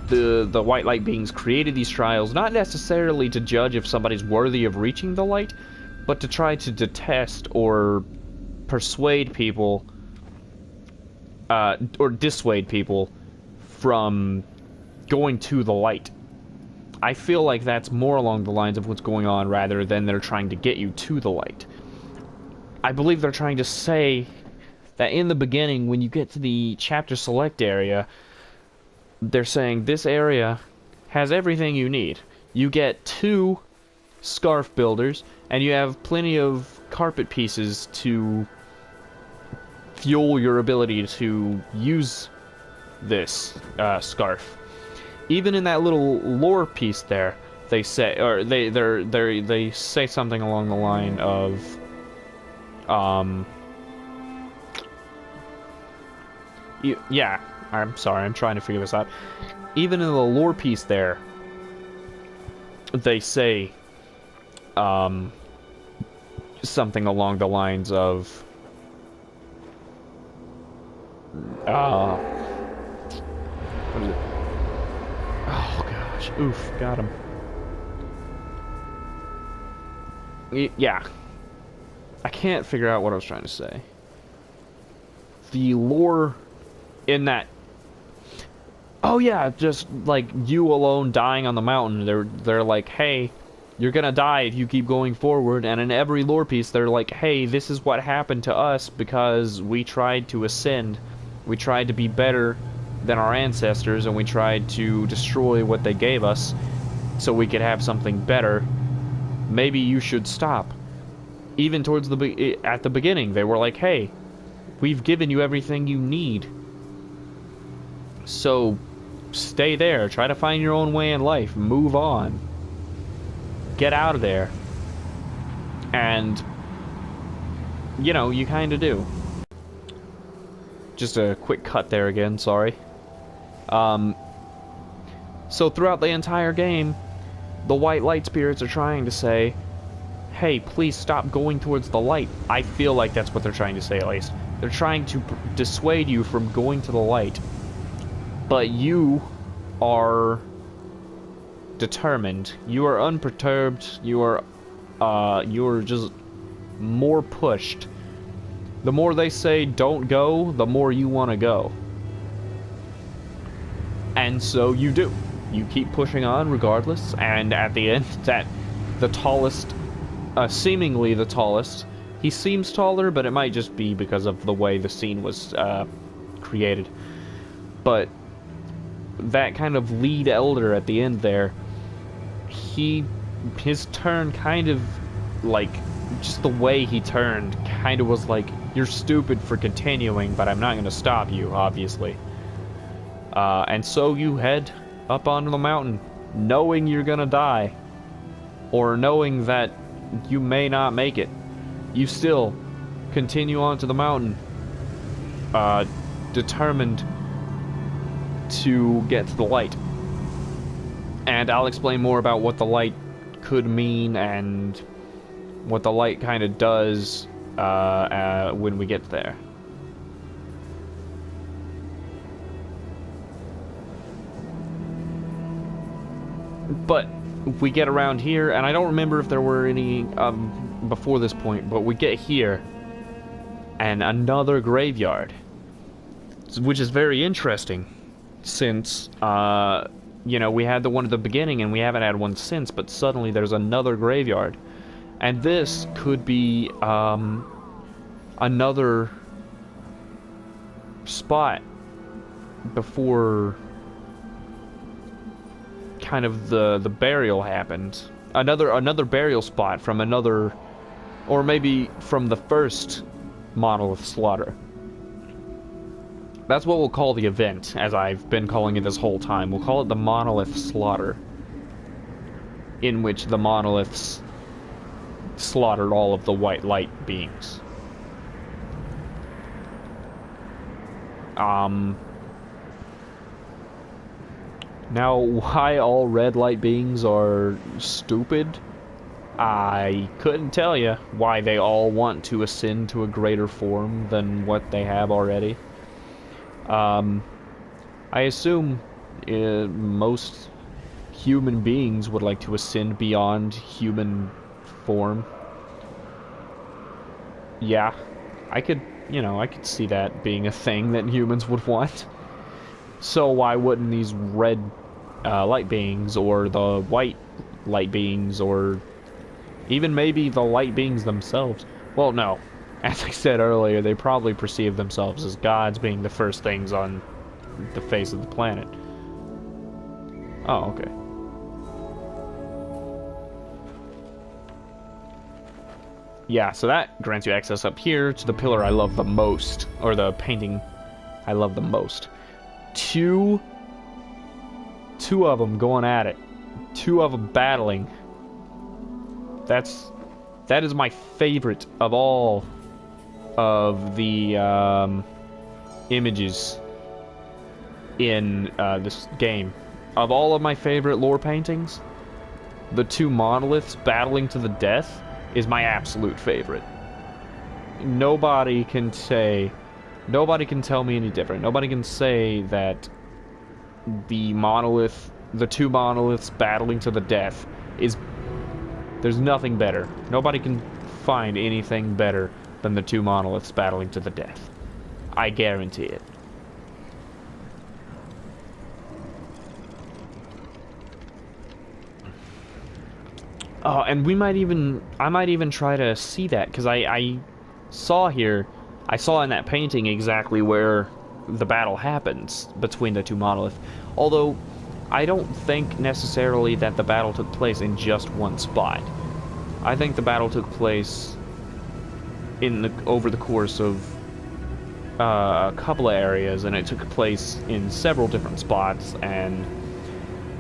the white light beings created these trials not necessarily to judge if somebody's worthy of reaching the light, but to try to detest or persuade people, or dissuade people from going to the light. I feel like that's more along the lines of what's going on rather than they're trying to get you to the light. I believe they're trying to say that in the beginning, when you get to the chapter select area, they're saying this area has everything you need. You get 2 scarf builders, and you have plenty of carpet pieces to fuel your ability to use this scarf. Even in that little lore piece there, they say, or they say something along the line of, yeah, I'm sorry, I'm trying to figure this out. Even in the lore piece there, they say, something along the lines of, what is it? Oh gosh, oof, got him. Yeah. I can't figure out what I was trying to say. The lore in that... Oh yeah, just like you alone dying on the mountain. They're like, hey, you're gonna die if you keep going forward. And in every lore piece, they're like, hey, this is what happened to us because we tried to ascend. We tried to be better than our ancestors, and we tried to destroy what they gave us so we could have something better. Maybe you should stop. Even towards at the beginning, they were like, hey, we've given you everything you need. So stay there. Try to find your own way in life. Move on. Get out of there. And, you know, you kind of do. Just a quick cut there again, sorry. So throughout the entire game, the white light spirits are trying to say, hey, please stop going towards the light. I feel like that's what they're trying to say, at least. They're trying to dissuade you from going to the light. But you are determined. You are unperturbed. You are just more pushed. The more they say don't go, the more you want to go. And so you do. You keep pushing on regardless, and at the end, the tallest, seemingly the tallest, he seems taller, but it might just be because of the way the scene was created. But that kind of lead elder at the end there, his turn kind of, like, just the way he turned kind of was like, you're stupid for continuing, but I'm not going to stop you, obviously. And so you head up onto the mountain, knowing you're gonna die, or knowing that you may not make it. You still continue onto the mountain, determined to get to the light. And I'll explain more about what the light could mean and what the light kind of does when we get there. But we get around here, and I don't remember if there were any before this point, but we get here, and another graveyard, which is very interesting, since, you know, we had the one at the beginning, and we haven't had one since, but suddenly there's another graveyard. And this could be, another spot before kind of the burial happened. Another burial spot from another, or maybe from the first monolith slaughter. That's what we'll call the event, as I've been calling it this whole time. We'll call it the monolith slaughter, in which the monoliths slaughtered all of the white light beings. Now, why all red light beings are stupid, I couldn't tell you why they all want to ascend to a greater form than what they have already. I assume most human beings would like to ascend beyond human form. Yeah, I could, I could see that being a thing that humans would want. So why wouldn't these red light beings, or the white light beings, or even maybe the light beings themselves? Well, no. As I said earlier, they probably perceive themselves as gods, being the first things on the face of the planet. Oh, okay. Yeah, so that grants you access up here to the pillar I love the most, or the painting I love the most. Two of them going at it. Two of them battling. That is my favorite of all of the images in this game. Of all of my favorite lore paintings, the two monoliths battling to the death is my absolute favorite. Nobody can tell me any different. Nobody can say that the two monoliths battling to the death there's nothing better. Nobody can find anything better than the two monoliths battling to the death. I guarantee it. Oh, and I might even try to see that, because I saw in that painting exactly where the battle happens between the two monoliths. Although, I don't think necessarily that the battle took place in just one spot. I think the battle took place over the course of a couple of areas, and it took place in several different spots, and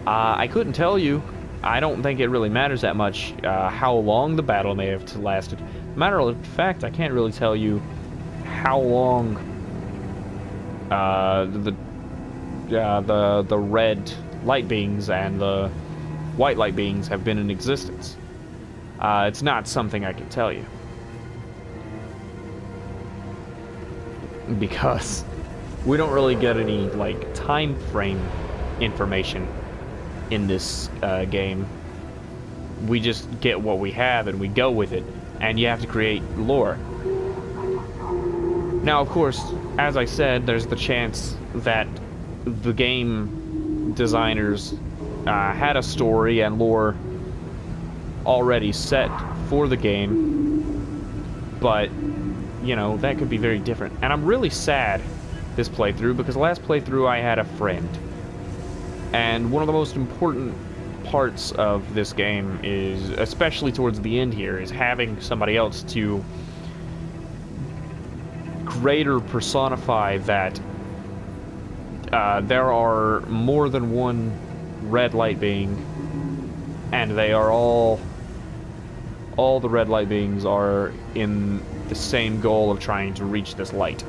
I couldn't tell you. I don't think it really matters that much how long the battle may have lasted. Matter of fact, I can't really tell you how long the red light beings and the white light beings have been in existence. It's not something I can tell you, because we don't really get any time frame information in this game. We just get what we have and we go with it, and you have to create lore. Now, of course, as I said, there's the chance that the game designers had a story and lore already set for the game, but that could be very different. And I'm really sad this playthrough, because last playthrough I had a friend. And one of the most important parts of this game is, especially towards the end here, is having somebody else to greater personify that there are more than one red light being, and they are all the red light beings are in the same goal of trying to reach this light.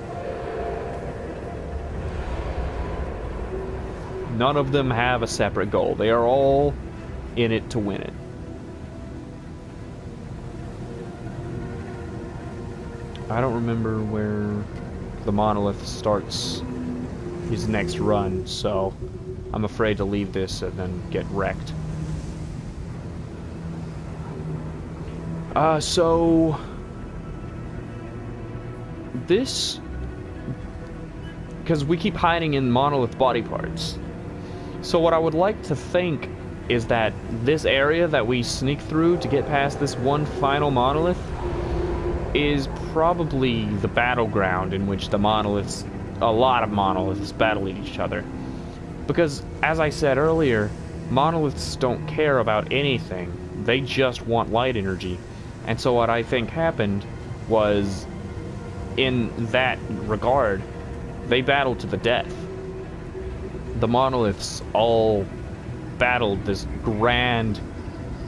None of them have a separate goal. They are all in it to win it. I don't remember where the monolith starts his next run, so I'm afraid to leave this and then get wrecked. So this, because we keep hiding in monolith body parts. So what I would like to think is that this area that we sneak through to get past this one final monolith is probably the battleground in which a lot of monoliths battle each other. Because, as I said earlier, monoliths don't care about anything. They just want light energy. And so what I think happened was, in that regard, they battled to the death. The monoliths all battled this grand,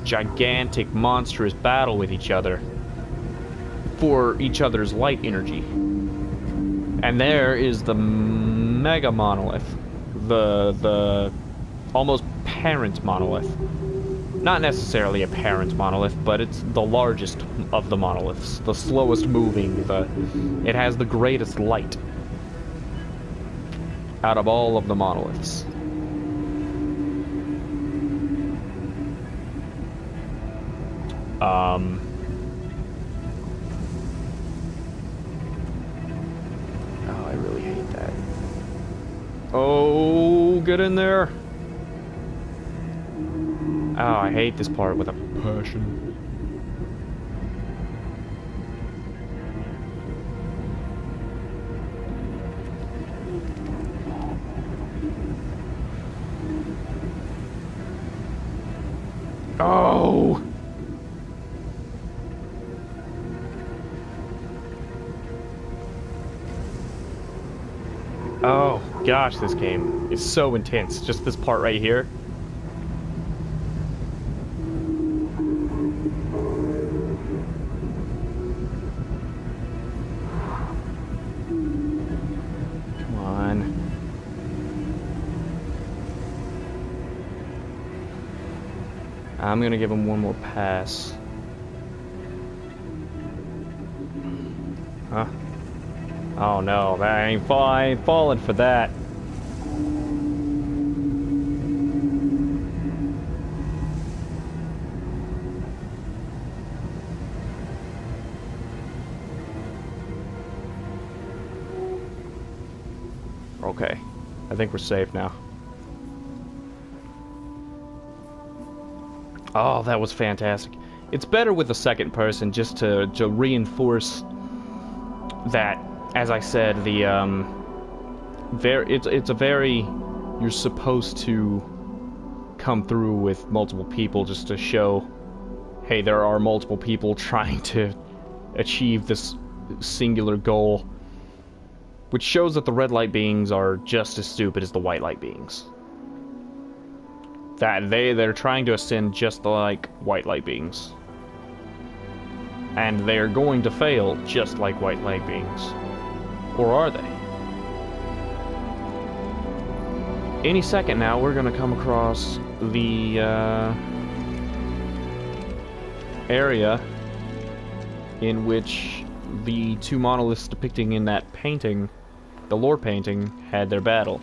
gigantic, monstrous battle with each other for each other's light energy. And there is the mega monolith, the almost parent monolith, Not necessarily a parent monolith, but it's the largest of the monoliths, the slowest moving, it has the greatest light out of all of the monoliths. Oh, I really hate that. Oh, get in there. Oh, I hate this part with a passion. Oh! Oh, gosh, this game is so intense. Just this part right here. Come on. I'm gonna give him one more pass. Huh? Oh no, I ain't falling for that. Okay, I think we're safe now. Oh, that was fantastic. It's better with the second person just to reinforce that, as I said, the it's a very, you're supposed to come through with multiple people just to show, hey, there are multiple people trying to achieve this singular goal, which shows that the red light beings are just as stupid as the white light beings. That they're trying to ascend just like white light beings. And they're going to fail just like white light beings. Or are they? Any second now, we're gonna come across the area in which the two monoliths depicting in that painting, the lore painting, had their battle.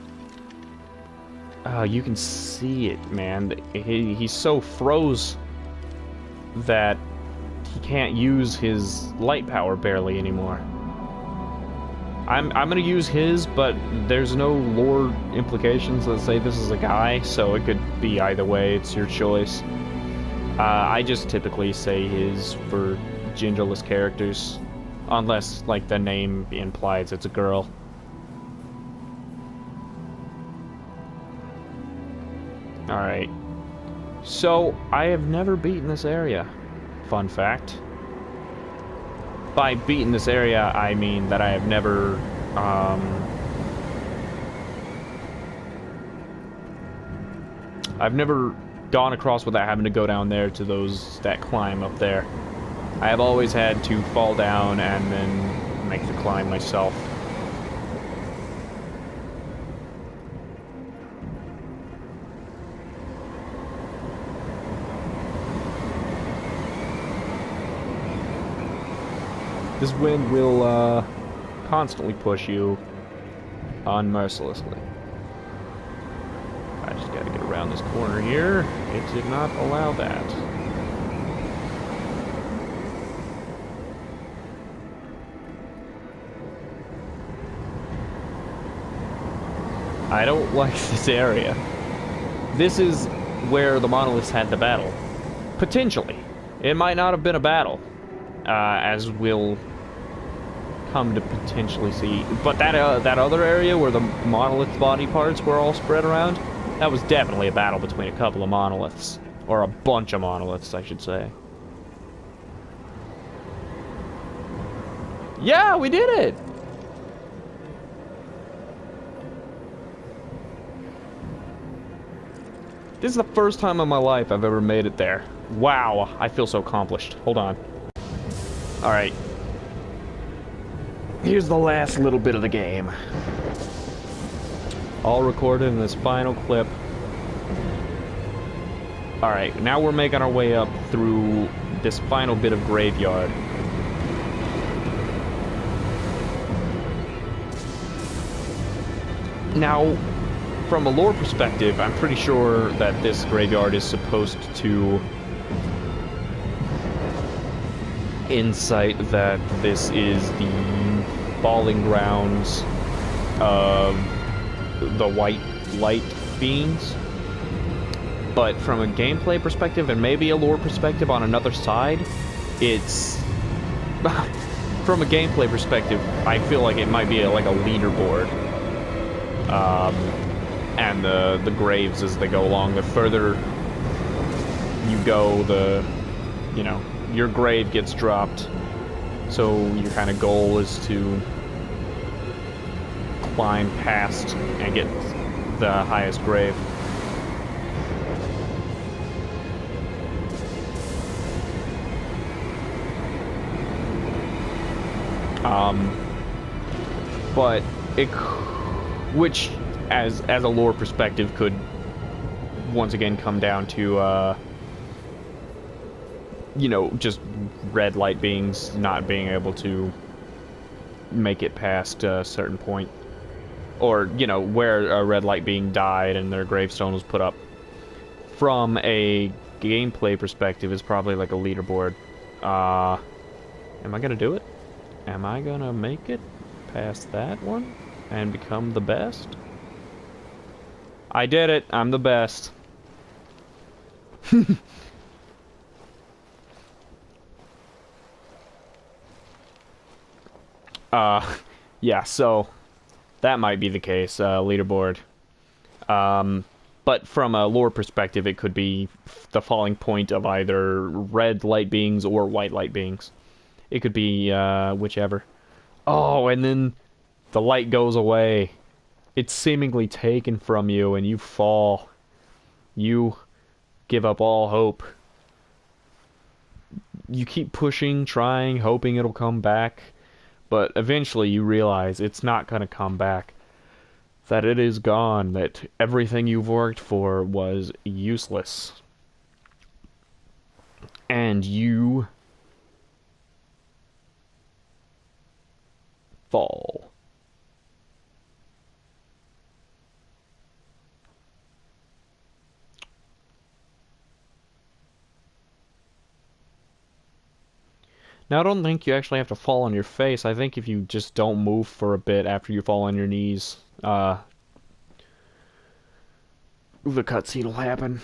You can see it, man. He's so froze that he can't use his light power barely anymore. I'm gonna use his, but there's no lore implications that say this is a guy, so it could be either way. It's your choice. I just typically say his for genderless characters, unless, like, the name implies it's a girl. Alright. So, I have never beaten this area. Fun fact. By beating this area, I mean that I have never, I've never gone across without having to go down there to that climb up there. I have always had to fall down and then make the climb myself. This wind will constantly push you unmercilessly. I just gotta get around this corner here. It did not allow that. I don't like this area. This is where the monoliths had the battle. Potentially. It might not have been a battle. As we'll come to potentially see. But that other area where the monolith body parts were all spread around, that was definitely a battle between a couple of monoliths. Or a bunch of monoliths, I should say. Yeah, we did it! This is the first time in my life I've ever made it there. Wow, I feel so accomplished. Hold on. Alright. Here's the last little bit of the game. All recorded in this final clip. Alright, now we're making our way up through this final bit of graveyard. Now, from a lore perspective, I'm pretty sure that this graveyard is supposed to incite that this is the falling grounds of the white light beings. But from a gameplay perspective, and maybe a lore perspective on another side, it's... from a gameplay perspective, I feel like it might be like a leaderboard. And the graves as they go along. The further you go, you know, your grave gets dropped. So your kind of goal is to climb past and get the highest grave. But it, which as a lore perspective could once again come down to you know, just red light beings not being able to make it past a certain point, or you know, where a red light being died and their gravestone was put up. From a gameplay perspective, is probably like a leaderboard. Am I gonna do it? Am I gonna make it past that one and become the best? I did it. I'm the best. Yeah, so that might be the case, leaderboard. But from a lore perspective, it could be the falling point of either red light beings or white light beings. It could be, whichever. Oh, and then the light goes away. It's seemingly taken from you, and you fall. You give up all hope. You keep pushing, trying, hoping it'll come back. But eventually you realize it's not going to come back. That it is gone. That everything you've worked for was useless. And you fall. Now, I don't think you actually have to fall on your face. I think if you just don't move for a bit after you fall on your knees, the cutscene will happen.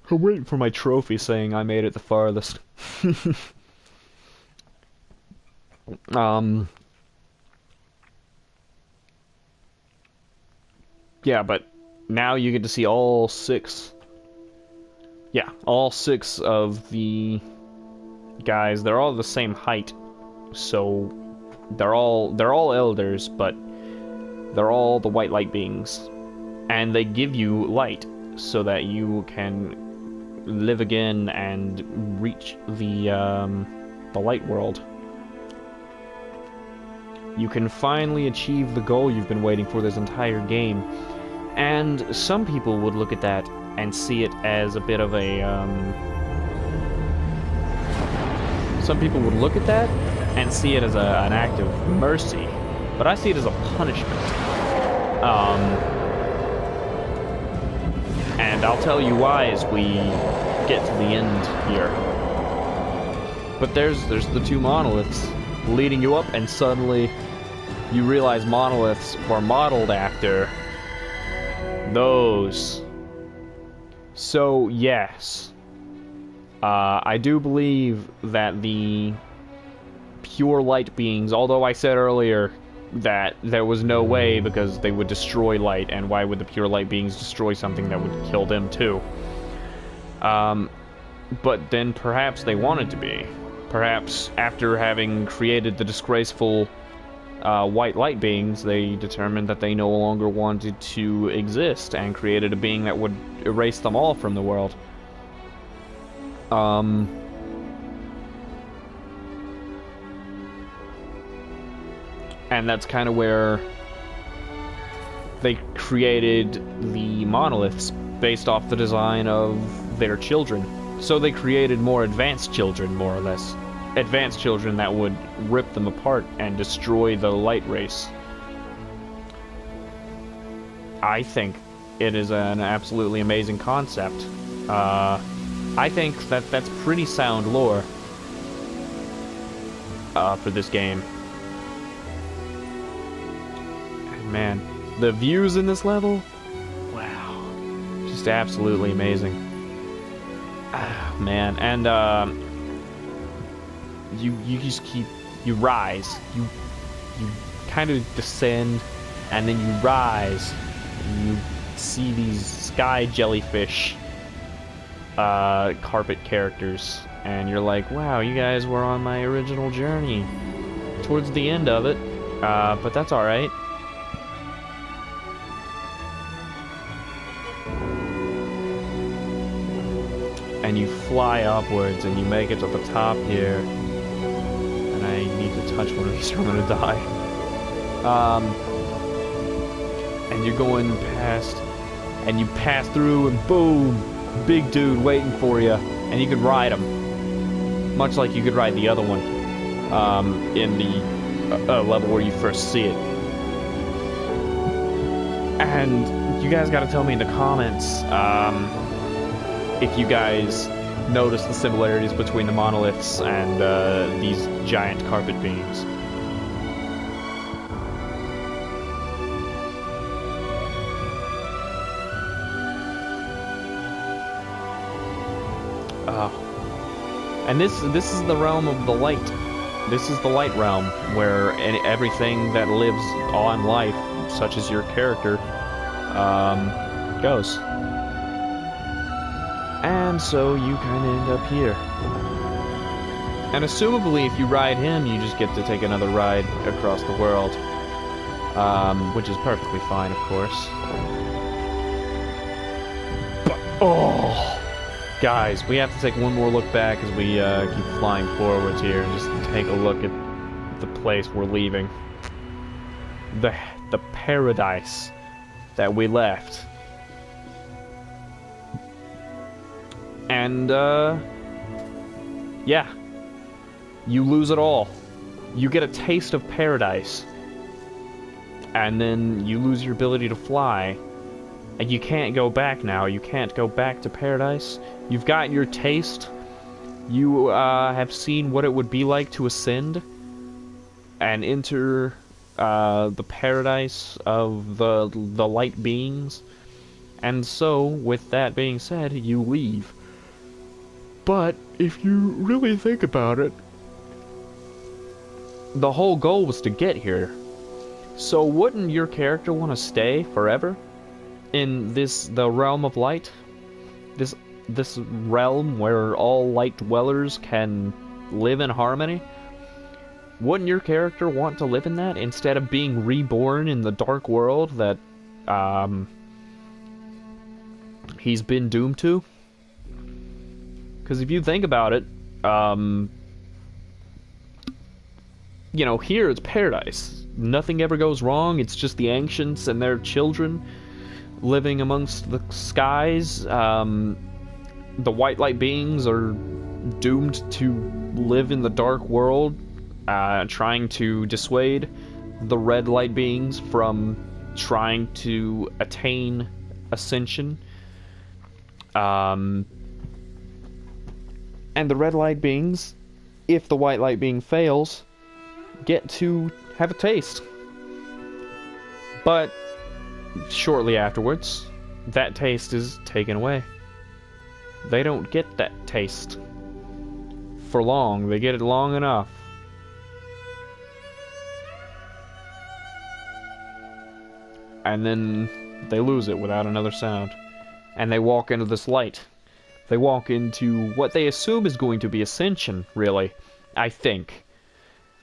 I'm waiting for my trophy saying I made it the farthest. Yeah, but now you get to see all six. Yeah, all six of the guys. They're all the same height, so they're all elders, but they're all the white light beings, and they give you light so that you can live again and reach the light world. You can finally achieve the goal you've been waiting for this entire game, and some people would look at that and see it as a bit of a, some people would look at that and see it as an act of mercy, but I see it as a punishment. And I'll tell you why as we get to the end here. But there's the two monoliths leading you up, and suddenly you realize monoliths were modeled after those. So, yes, I do believe that the pure light beings, although I said earlier that there was no way because they would destroy light, and why would the pure light beings destroy something that would kill them too? But then perhaps they wanted to be. Perhaps after having created the disgraceful white light beings, they determined that they no longer wanted to exist and created a being that would erase them all from the world. And that's kind of where they created the monoliths. based off the design of their children. So they created more advanced children, more or less. Advanced children that would rip them apart and destroy the light race. I think it is an absolutely amazing concept. I think that that's pretty sound lore for this game. And man, the views in this level, wow, just absolutely amazing. Man, and you just you rise, you kind of descend, and then you rise, and you see these sky jellyfish carpet characters, and you're like, wow, you guys were on my original journey towards the end of it, but that's alright. And you fly upwards, and you make it to the top here, and I need to touch one of these or I'm gonna die. And you're going past, and you pass through, and boom, big dude waiting for you, and you could ride him, much like you could ride the other one in the level where you first see it. And you guys gotta tell me in the comments if you guys notice the similarities between the monoliths and these giant carpet beings. And this is the realm of the light. This is the light realm, where everything that lives on life, such as your character, goes. And so you kind of end up here. And assumably, if you ride him, you just get to take another ride across the world, which is perfectly fine, of course. But, oh! Guys, we have to take one more look back as we keep flying forwards here and just take a look at the place we're leaving. The paradise that we left. And, yeah. You lose it all. You get a taste of paradise. And then you lose your ability to fly. And you can't go back now. You can't go back to paradise. You've got your taste. You have seen what it would be like to ascend and enter the paradise of the light beings. And so, with that being said, you leave. But if you really think about it, the whole goal was to get here. So wouldn't your character want to stay forever in the realm of light? This realm where all light dwellers can live in harmony? Wouldn't your character want to live in that instead of being reborn in the dark world that he's been doomed to? Because if you think about it, you know, here it's paradise. Nothing ever goes wrong. It's just the ancients and their children living amongst the skies. The white light beings are doomed to live in the dark world, trying to dissuade the red light beings from trying to attain ascension. And the red light beings, if the white light being fails, get to have a taste. But shortly afterwards, that taste is taken away. They don't get that taste for long. They get it long enough. And then they lose it without another sound. And they walk into this light. They walk into what they assume is going to be ascension, really, I think.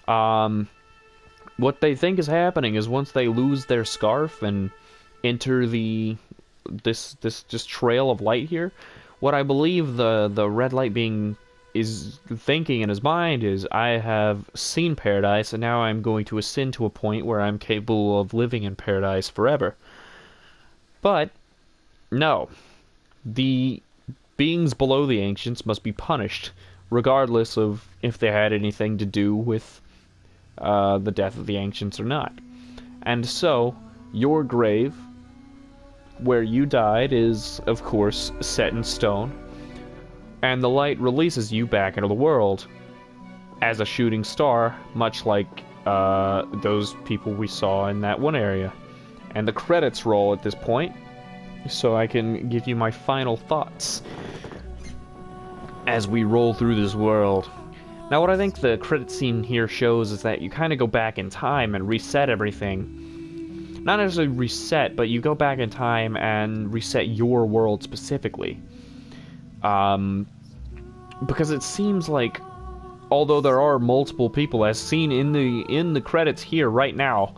What they think is happening is once they lose their scarf and enter this trail of light here, what I believe the red light being is thinking in his mind is, I have seen paradise and now I'm going to ascend to a point where I'm capable of living in paradise forever. But no, The beings below the ancients must be punished, regardless of if they had anything to do with the death of the ancients or not. And so, your grave, where you died, is, of course, set in stone, and the light releases you back into the world as a shooting star, much like those people we saw in that one area. And the credits roll at this point, so I can give you my final thoughts as we roll through this world. Now, what I think the credit scene here shows is that you kind of go back in time and reset everything. Not necessarily reset, but you go back in time and reset your world specifically. Because it seems like, although there are multiple people, as seen in the credits here right now,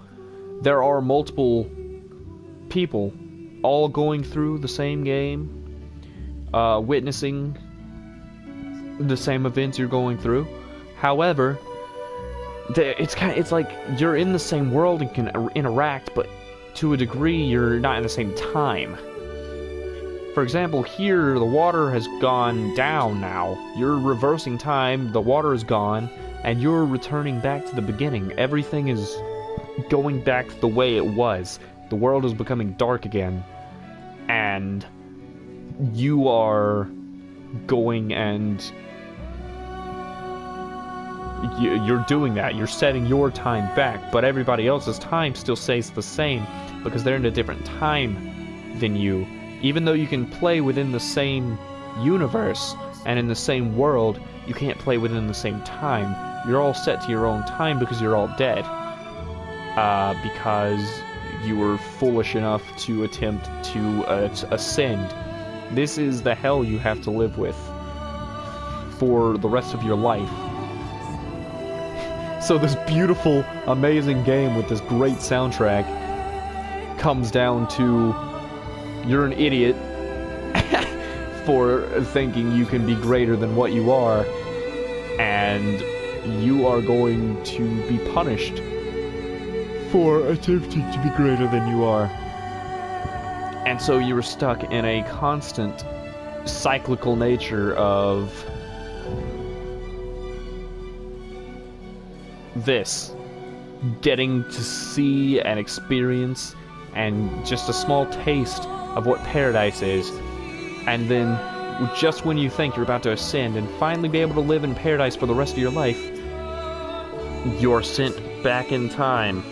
there are multiple people all going through the same game, witnessing the same events you're going through. However, it's like you're in the same world and can interact, but to a degree you're not in the same time. For example, here the water has gone down now. You're reversing time, the water is gone, and you're returning back to the beginning. Everything is going back the way it was. The world is becoming dark again. And you are going and you're doing that. You're setting your time back, but everybody else's time still stays the same because they're in a different time than you. Even though you can play within the same universe and in the same world, you can't play within the same time. You're all set to your own time because you're all dead. Because you were foolish enough to attempt to ascend. This is the hell you have to live with for the rest of your life. So this beautiful, amazing game with this great soundtrack comes down to you're an idiot for thinking you can be greater than what you are, and you are going to be punished for attempting to be greater than you are. And so you were stuck in a constant cyclical nature of this, getting to see and experience and just a small taste of what paradise is, and then just when you think you're about to ascend and finally be able to live in paradise for the rest of your life, you're sent back in time,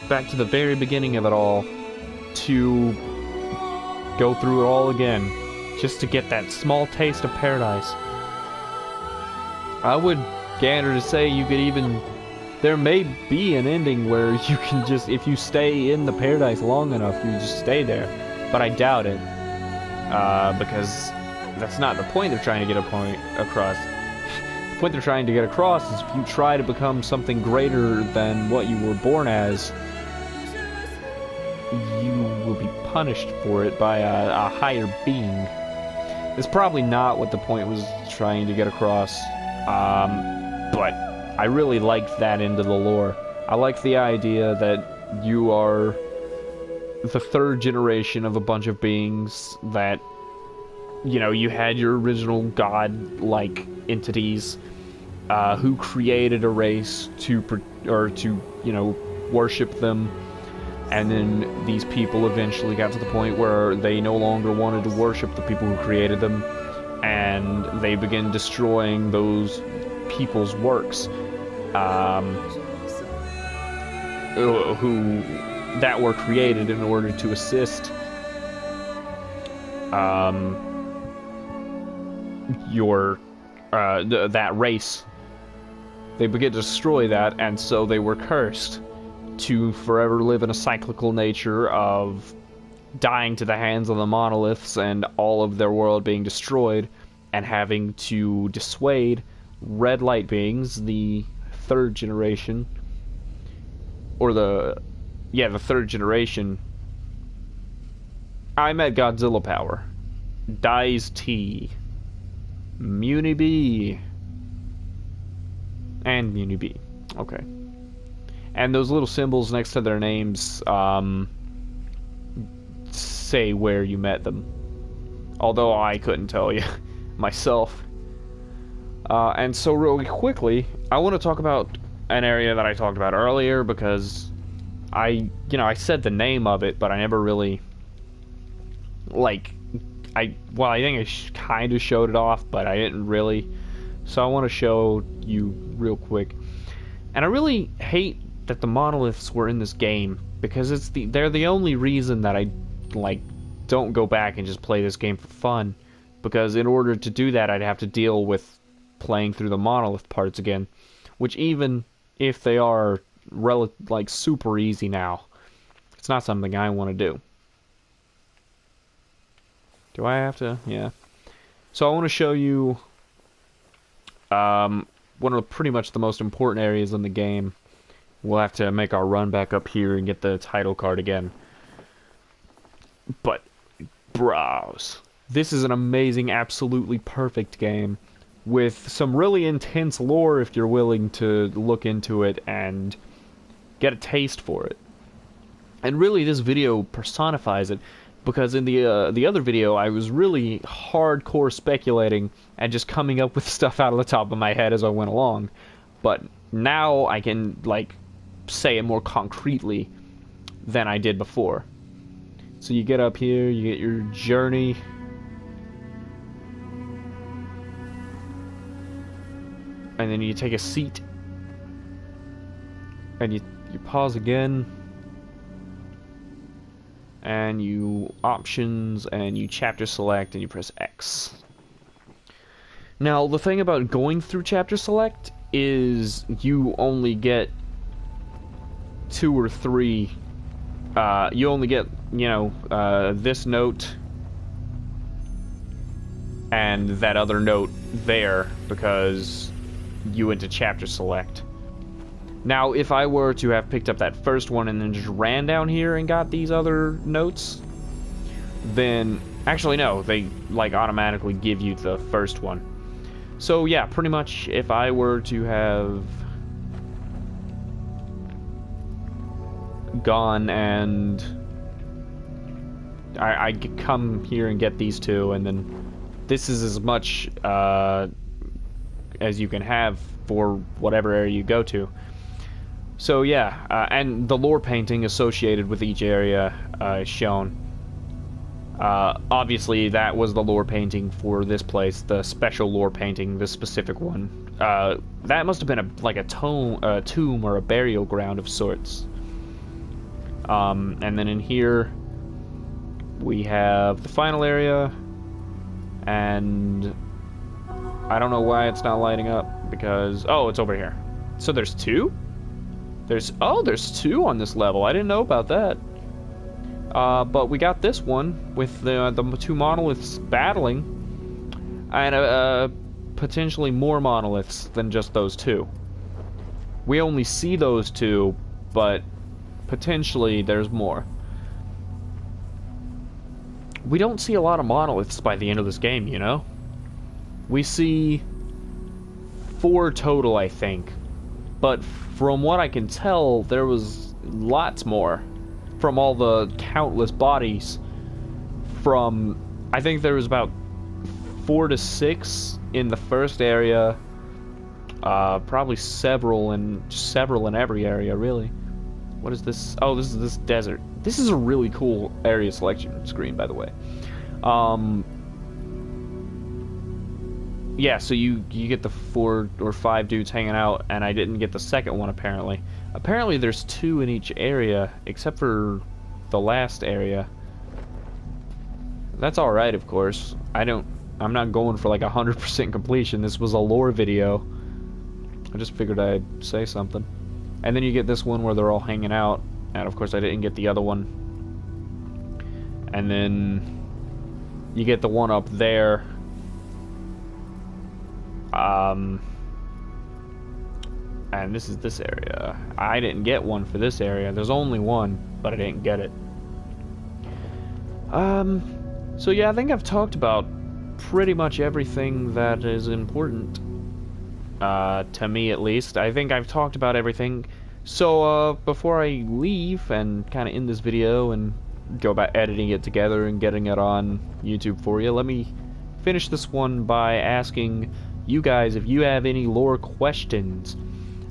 back to the very beginning of it all, to go through it all again, just to get that small taste of paradise. I would gander to say you could even... There may be an ending where you can just, if you stay in the paradise long enough, you just stay there. But I doubt it. Because that's not the point they're trying to get across. The point they're trying to get across is if you try to become something greater than what you were born as, you will be punished for it by a higher being. It's probably not what the point was trying to get across. But I really liked that end of the lore. I like the idea that you are the third generation of a bunch of beings that, you know, you had your original god-like entities who created a race to worship them, and then these people eventually got to the point where they no longer wanted to worship the people who created them, and they began destroying those people's works, who that were created in order to assist that race. They began to destroy that, and so they were cursed to forever live in a cyclical nature of dying to the hands of the monoliths and all of their world being destroyed, and having to dissuade red light beings, the third generation, or the third generation. I'm at Godzilla power. Dies T. Muni B. And Muni B. Okay. And those little symbols next to their names say where you met them. although I couldn't tell you myself. And so really quickly, I want to talk about an area that I talked about earlier, because I said the name of it, but I never really, like, I think I kind of showed it off, but I didn't really. So I want to show you real quick. And I really hate that the monoliths were in this game, because they're the only reason that I, like, don't go back and just play this game for fun. Because in order to do that, I'd have to deal with playing through the monolith parts again, which, even if they are like super easy now, it's not something I want to do. Do I have to? Yeah. So I want to show you one of pretty much the most important areas in the game. We'll have to make our run back up here and get the title card again. But, bros, this is an amazing, absolutely perfect game with some really intense lore if you're willing to look into it and get a taste for it. And really, this video personifies it, because in the other video, I was really hardcore speculating and just coming up with stuff out of the top of my head as I went along. But now I can, like, say it more concretely than I did before. So you get up here, you get your journey. And then you take a seat. And you pause again. And you options, and you chapter select, and you press X. Now, the thing about going through chapter select is you only get 2 or 3. You only get, this note and that other note there, because you went to chapter select. Now, if I were to have picked up that first one and then just ran down here and got these other notes, then, actually no, they, like, automatically give you the first one. So yeah, pretty much if I were to have gone and I could come here and get these 2, and then this is as much as you can have for whatever area you go to. So yeah, and the lore painting associated with each area is shown. Obviously, that was the lore painting for this place, the special lore painting, this specific one. That must have been a tomb or a burial ground of sorts. And then in here, we have the final area, and I don't know why it's not lighting up, because, oh, it's over here. So there's 2? There's 2 on this level. I didn't know about that. But we got this one with the 2 monoliths battling, and potentially more monoliths than just those 2. We only see those 2, but potentially there's more. We don't see a lot of monoliths by the end of this game, you know? We see 4 total, I think. But from what I can tell, there was lots more from all the countless bodies. From, I think there was about 4 to 6 in the first area. Probably several in every area, really. What is this? Oh, this is this desert. This is a really cool area selection screen, by the way. Yeah, so you get the 4 or 5 dudes hanging out, and I didn't get the second one, apparently. Apparently there's 2 in each area, except for the last area. That's alright, of course. I'm not going for like 100% completion. This was a lore video. I just figured I'd say something. And then you get this one where they're all hanging out, and of course I didn't get the other one. And then you get the one up there. And this is this area. I didn't get one for this area. There's only one, but I didn't get it. So yeah, I think I've talked about pretty much everything that is important. To me, at least. I think I've talked about everything. So, before I leave and kind of end this video and go about editing it together and getting it on YouTube for you. Let me finish this one by asking you guys if you have any lore questions.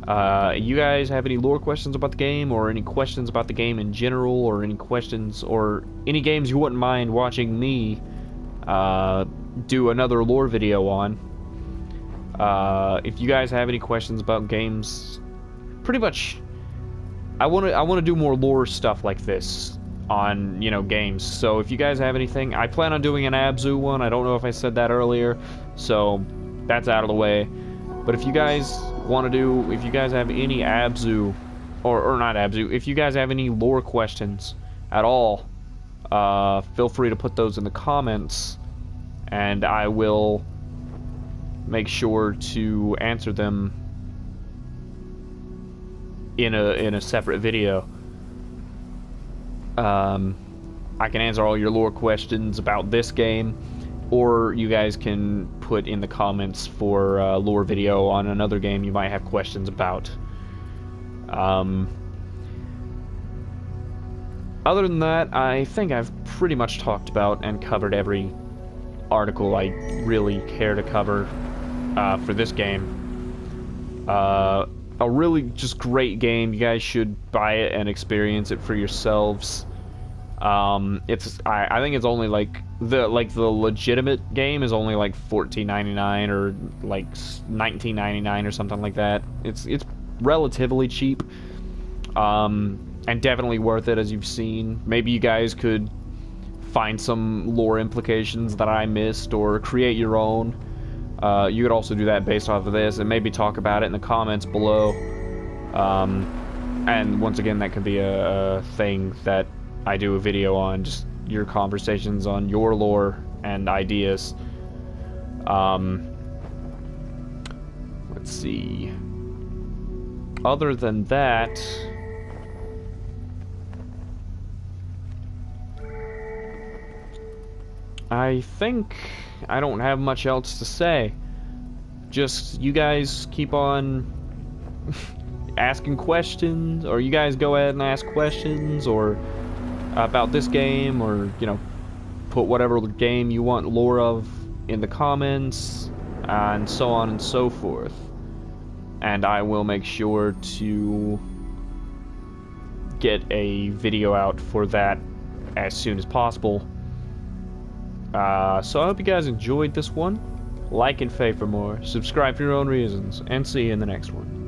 You guys have any lore questions about the game, or any questions about the game in general, or any questions, or any games you wouldn't mind watching me do another lore video on. If you guys have any questions about games, pretty much, I want to do more lore stuff like this on, you know, games. So if you guys have anything, I plan on doing an Abzu one. I don't know if I said that earlier, so that's out of the way. But if you guys want to do, if you guys have any Abzu, or not Abzu, if you guys have any lore questions at all, feel free to put those in the comments, and I will make sure to answer them in a separate video. I can answer all your lore questions about this game, or you guys can put in the comments for a lore video on another game you might have questions about. Other than that, I think I've pretty much talked about and covered every article I really care to cover for this game. A really just great game. You guys should buy it and experience it for yourselves. I think it's only like the legitimate game is only like $14.99 or like $19.99 or something like that. It's relatively cheap, and definitely worth it, as you've seen. Maybe you guys could find some lore implications that I missed, or create your own. You could also do that based off of this, and maybe talk about it in the comments below. And once again, that could be a thing that I do a video on, just your conversations on your lore and ideas. Let's see. Other than that, I think I don't have much else to say. Just you guys keep on asking questions, or you guys go ahead and ask questions, or about this game, or, you know, put whatever game you want lore of in the comments, and so on and so forth. And I will make sure to get a video out for that as soon as possible. So I hope you guys enjoyed this one. Like and fave for more, subscribe for your own reasons, and see you in the next one.